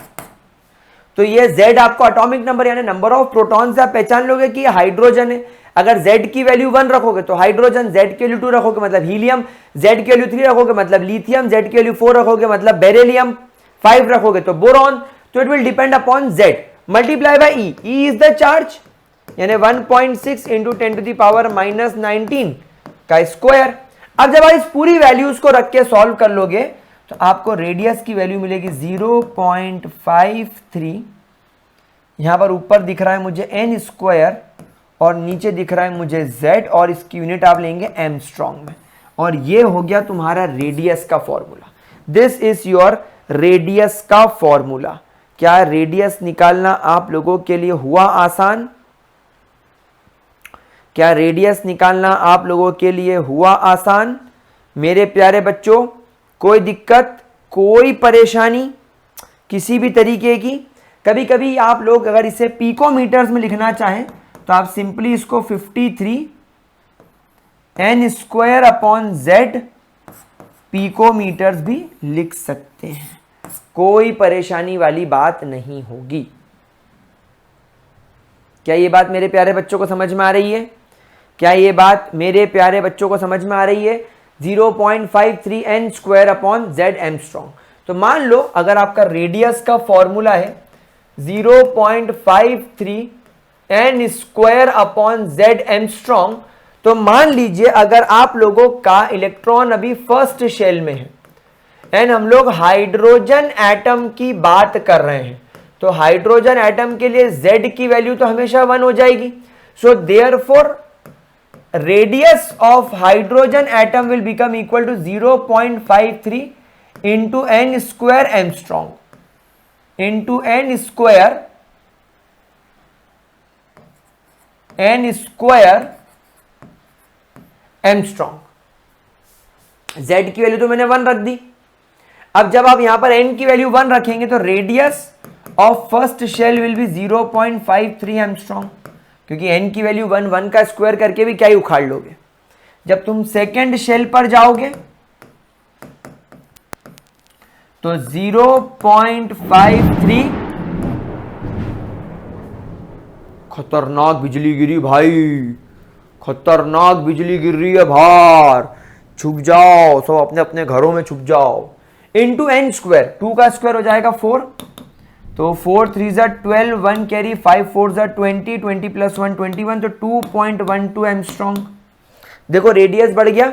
तो ये Z आपको एटॉमिक नंबर यानी नंबर ऑफ प्रोटॉन्स आप पहचान लोगे कि हाइड्रोजन है। अगर Z की वैल्यू 1 रखोगे तो हाइड्रोजन, Z की वैल्यू 2 रखोगे मतलब हीलियम, Z की वैल्यू 3 रखोगे मतलब लिथियम, Z की वैल्यू 4 रखोगे मतलब बेरिलियम, 5 रखोगे तो बोरॉन। तो it will depend upon Z multiply by E, E is the charge यानी 1.6 इंटू 10⁻19 का स्क्वायर। अब जब आप इस पूरी वैल्यूज को रख के सॉल्व कर लोगे तो आपको रेडियस की वैल्यू मिलेगी 0.53। यहां पर ऊपर दिख रहा है मुझे एन स्क्वायर और नीचे दिख रहा है मुझे Z, और इसकी यूनिट आप लेंगे एमस्ट्रॉन्ग में, और ये हो गया तुम्हारा रेडियस का formula. This is your radius का फॉर्मूला। क्या रेडियस निकालना आप लोगों के लिए हुआ आसान? क्या रेडियस निकालना आप लोगों के लिए हुआ आसान? मेरे प्यारे बच्चों, कोई दिक्कत, कोई परेशानी किसी भी तरीके की? कभी कभी आप लोग अगर इसे पिकोमीटर्स में लिखना चाहें तो आप सिंपली इसको 53 n square upon Z picometres भी लिख सकते हैं, कोई परेशानी वाली बात नहीं होगी। क्या ये बात मेरे प्यारे बच्चों को समझ में आ रही है? क्या ये बात मेरे प्यारे बच्चों को समझ में आ रही है? 0.53 n square upon Z Armstrong. तो मान लो अगर आपका रेडियस का फॉर्मूला है 0.53 n square upon Z Armstrong, तो मान लीजिए अगर आप लोगों का इलेक्ट्रॉन अभी फर्स्ट शेल में है एंड हम लोग हाइड्रोजन एटम की बात कर रहे हैं, तो हाइड्रोजन एटम के लिए Z की वैल्यू तो हमेशा 1 हो जाएगी। So therefore radius of hydrogen atom will become equal to 0.53 into N square angstrom into N square angstrom. z की वैल्यू तो मैंने 1 रख दी। अब जब आप यहां पर n की वैल्यू 1 रखेंगे तो radius of first shell will be 0.53 angstrom, क्योंकि n की वैल्यू 1 का स्क्वायर करके भी क्या ही उखाड़ लोगे। जब तुम सेकेंड शेल पर जाओगे तो 0.53, खतरनाक बिजली गिरी भाई, खतरनाक बिजली गिर रही है बाहर, छुप जाओ सब अपने अपने घरों में छुप जाओ। इंटू एन स्क्वायर, 2 का स्क्वायर हो जाएगा 4, तो 4 3 जा 12, 1 कैरी, 5 4 जा 20, 20 प्लस 1 21, तो 2.12 एमस्ट्रॉन्ग। देखो रेडियस बढ़ गया,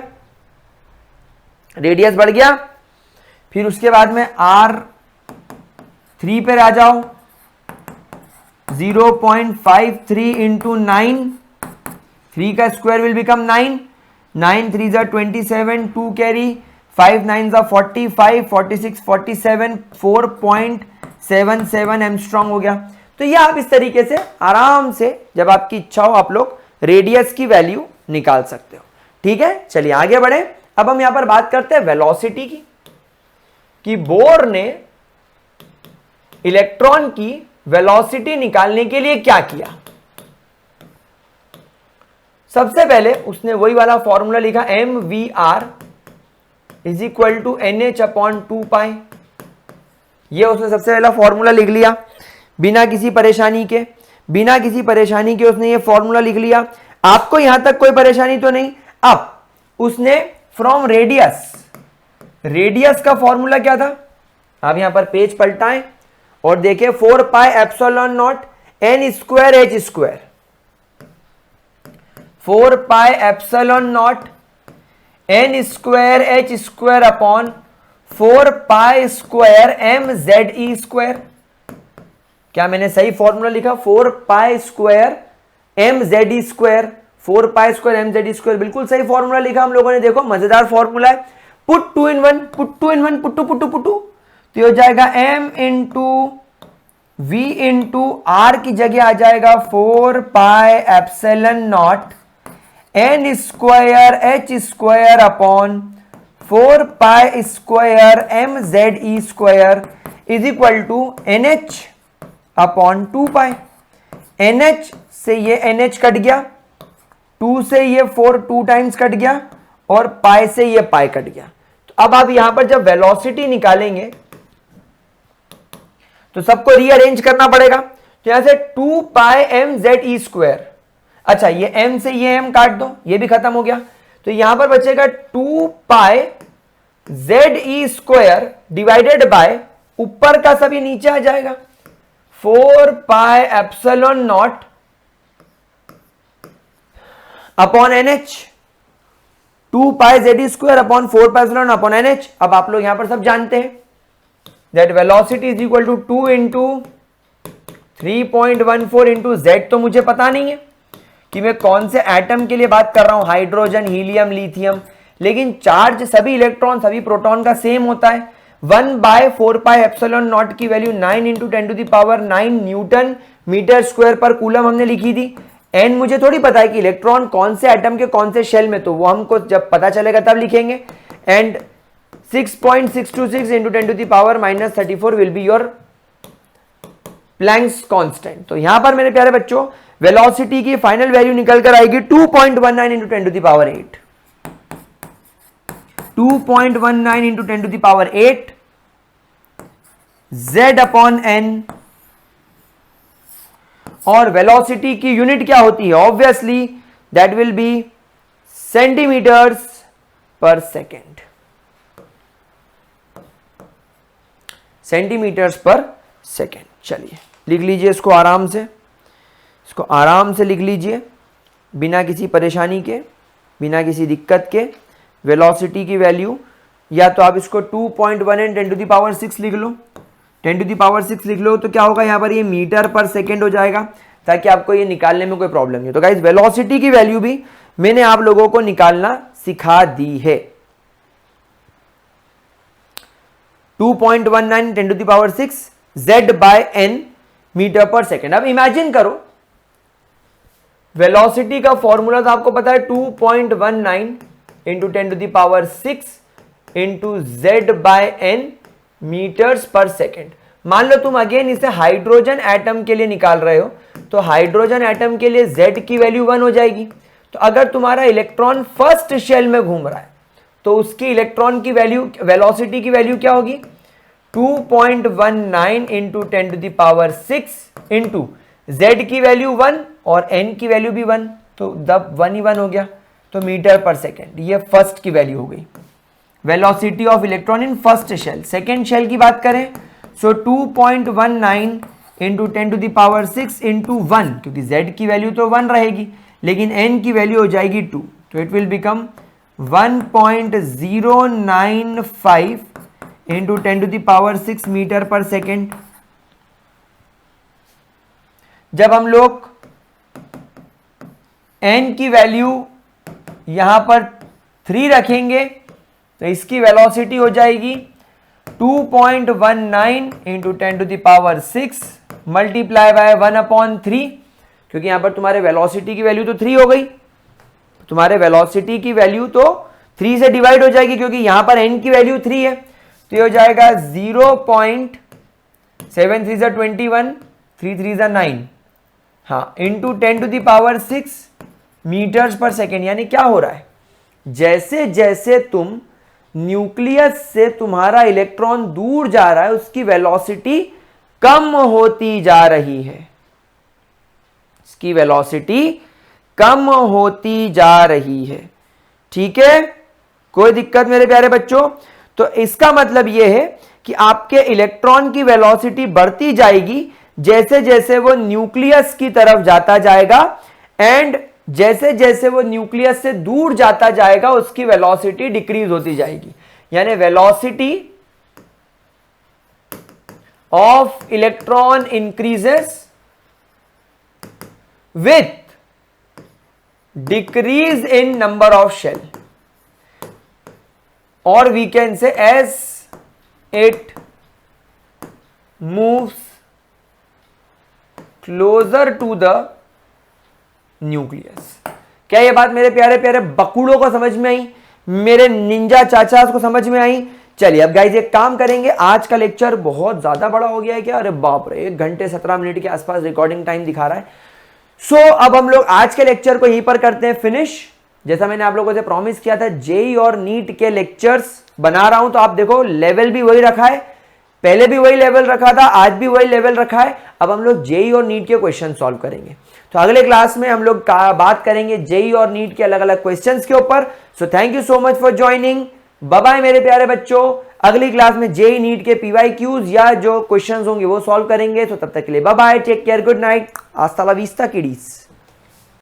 रेडियस बढ़ गया। फिर उसके बाद में R3 पे आ जाओ, 0.53 इंटू 9, 3 का स्क्वायर विल बिकम 9, 9 3 जा 27, 2 कैरी, 5 9 जा 45, 46 47, 4.77 एमस्ट्रॉन्ग हो गया। तो ये आप इस तरीके से आराम से जब आपकी इच्छा हो आप लोग रेडियस की वैल्यू निकाल सकते हो। ठीक है, चलिए आगे बढ़े। अब हम यहां पर बात करते हैं वेलोसिटी की, कि बोर ने इलेक्ट्रॉन की वेलोसिटी निकालने के लिए क्या किया। सबसे पहले उसने वही वाला फॉर्मूला लिखा, mvr is equal to NH upon 2 pi. ये उसने सबसे पहला फॉर्मूला लिख लिया बिना किसी परेशानी के, बिना किसी परेशानी के उसने ये फॉर्मूला लिख लिया। आपको यहां तक कोई परेशानी तो नहीं। अब उसने फ्रॉम रेडियस, रेडियस का फॉर्मूला क्या था, आप यहां पर पेज पलटाएं और देखें 4 pi epsilon naught n square h square, 4 pi epsilon naught n square h square upon 4 pi square m z e square. क्या मैंने सही फॉर्मूला लिखा, 4 pi square m z e square, 4 pi square m z e square, बिल्कुल सही फॉर्मूला लिखा हम लोगों ने। देखो मजेदार फॉर्मूला है, put 2 in 1, put 2 in 1, put 2, तो ये हो जाएगा m into v into r की जगह आ जाएगा 4 pi epsilon naught n square h square upon 4 pi square m z e square is equal to nh upon 2 pi. nh से ये nh कट गया, 2 से ये 4 2 टाइम्स कट गया और पाई से ये पाई कट गया। तो अब आप यहां पर जब वेलोसिटी निकालेंगे तो सबको रीअरेंज करना पड़ेगा। तो यहां से 2 पाई m z e स्क्वायर, अच्छा ये m से ये m काट दो, ये भी खत्म हो गया। तो यहां पर बचेगा 2 पाई z e square divided bye, ऊपर का सब ये नीचे आ जाएगा, 4 pi epsilon not upon NH, 2 pi z e square upon 4 pi epsilon upon NH। अब आप लोग यहां पर सब जानते हैं that velocity is equal to 2 into 3.14 into z। तो मुझे पता नहीं है कि मैं कौन से एटम के लिए बात कर रहा हूं, हाइड्रोजन, हीलियम, लिथियम, लेकिन चार्ज सभी इलेक्ट्रॉन सभी प्रोटॉन का सेम होता है। 1 बाय 4 पाई एप्सिलॉन नॉट की value 9 into 10 to the power 9 newton metre square पर कूलम हमने लिखी थी। एन मुझे थोड़ी पता है कि इलेक्ट्रॉन कौन से एटम के कौन से शेल में, तो वो हमको जब पता चलेगा तब लिखेंगे। And 6.626 into 10 to the power minus 34 will be your Planck's constant। तो यहां पर मेरे प्यारे बच्चों वेलोसिटी की फाइनल वैल्यू निकल कर आएगी 2.19 into 10 to the power 8, 2.19 into 10 to the power 8 z upon n। और वेलोसिटी की यूनिट क्या होती है, obviously that will be centimetres per second, centimetres per second. चलिए लिख लीजिए इसको आराम से, इसको आराम से लिख लीजिए बिना किसी परेशानी के, बिना किसी दिक्कत के। वेलोसिटी की वैल्यू या तो आप इसको 2.1 10 टू द पावर 6 लिख लो, 10 टू द पावर 6 लिख लो, तो क्या होगा यहाँ पर ये मीटर पर सेकेंड हो जाएगा, ताकि आपको ये निकालने में कोई प्रॉब्लम नहीं हो। तो गाइस वेलोसिटी की वैल्यू भी मैंने आप लोगों को निकालना सिखा दी है। 2.19 10 to the power 6 Z/n metre per second. अब इमेजिन करो, वेलोसिटी का फॉर्मूला तो आपको पता है 2.19 into 10 to the power 6 into Z/n metres per second. मान लो तुम अगेन इसे हाइड्रोजन एटम के लिए निकाल रहे हो, तो हाइड्रोजन एटम के लिए Z की वैल्यू 1 हो जाएगी। तो अगर तुम्हारा इलेक्ट्रॉन फर्स्ट शेल में घूम रहा है तो उसकी इलेक्ट्रॉन की वैल्यू, वेलोसिटी की वैल्यू क्या होगी? 2.19 into 10 to the power 6 into Z की वैल्यू 1 और N की वैल्यू भी 1, तो दब 1 ही 1 हो गया, तो मीटर पर सेकेंड। ये फर्स्ट की वैल्यू हो गई, velocity of electron in first shell. Second shell की बात करें so 2.19 into 10 to the power 6 into 1, क्योंकि Z की वैल्यू तो 1 रहेगी लेकिन N की वैल्यू हो जाएगी 2, तो it will become 1.095 into 10 to the power 6 metre per second. जब हम लोग N की वैल्यू यहां पर 3 रखेंगे तो इसकी वेलोसिटी हो जाएगी 2.19 into 10 to the power 6 multiply by 1/3, क्योंकि यहां पर तुम्हारे वेलोसिटी की वैल्यू तो 3 हो गई, तुम्हारे वेलोसिटी की वैल्यू तो 3 से डिवाइड हो जाएगी क्योंकि यहां पर n की वैल्यू 3 है, तो ये हो जाएगा 0.73 21 3 3 9, हाँ, into 10 to the power 6 metres per second. यानी क्या हो रहा है, जैसे जैसे तुम न्यूक्लियस से तुम्हारा इलेक्ट्रॉन दूर जा रहा है उसकी वेलोसिटी कम होती जा रही है, इसकी वेलोसिटी कम होती जा रही है। ठीक है, कोई दिक्कत मेरे प्यारे बच्चों? तो इसका मतलब यह है कि आपके इलेक्ट्रॉन की वेलोसिटी बढ़ती जाएगी जैसे जैसे वो न्यूक्लियस की तरफ जाता जाएगा, एंड जैसे जैसे वो न्यूक्लियस से दूर जाता जाएगा उसकी वेलोसिटी डिक्रीज होती जाएगी। यानी velocity of electron increases with decrease in number of shell, और we can say as it moves closer to the nucleus. क्या ये बात मेरे प्यारे प्यारे बकुड़ों को समझ में आई, मेरे निंजा चाचा को समझ में आई? चलिए अब गाइस एक काम करेंगे, आज का लेक्चर बहुत ज्यादा बड़ा हो गया है क्या? अरे बाप रे, 1 घंटे 17 मिनट के आसपास रिकॉर्डिंग टाइम दिखा रहा है। सो अब हम लोग आज के लेक्चर को यहीं पर करते हैं फिनिश। जैसा मैंने आप लोगों से प्रॉमिस किया था, जेई और नीट के लेक्चर्स बना रहा हूं, तो आप देखो लेवल भी वही रखा है, पहले भी वही लेवल रखा था, आज भी वही लेवल रखा है। अब हम लोग जेई और नीट के क्वेश्चन सॉल्व करेंगे। तो अगले क्लास में हम लोग बात करेंगे जेई और नीट के अलग अलग क्वेश्चंस के ऊपर। So thank you so much for joining, bye bye मेरे प्यारे बच्चों। अगली क्लास में जेई नीट के पीवाईक्यूज या जो क्वेश्चंस होंगे वो सॉल्व करेंगे। तो तब तक के लिए bye bye, take care, good night, hasta la vista kiddies.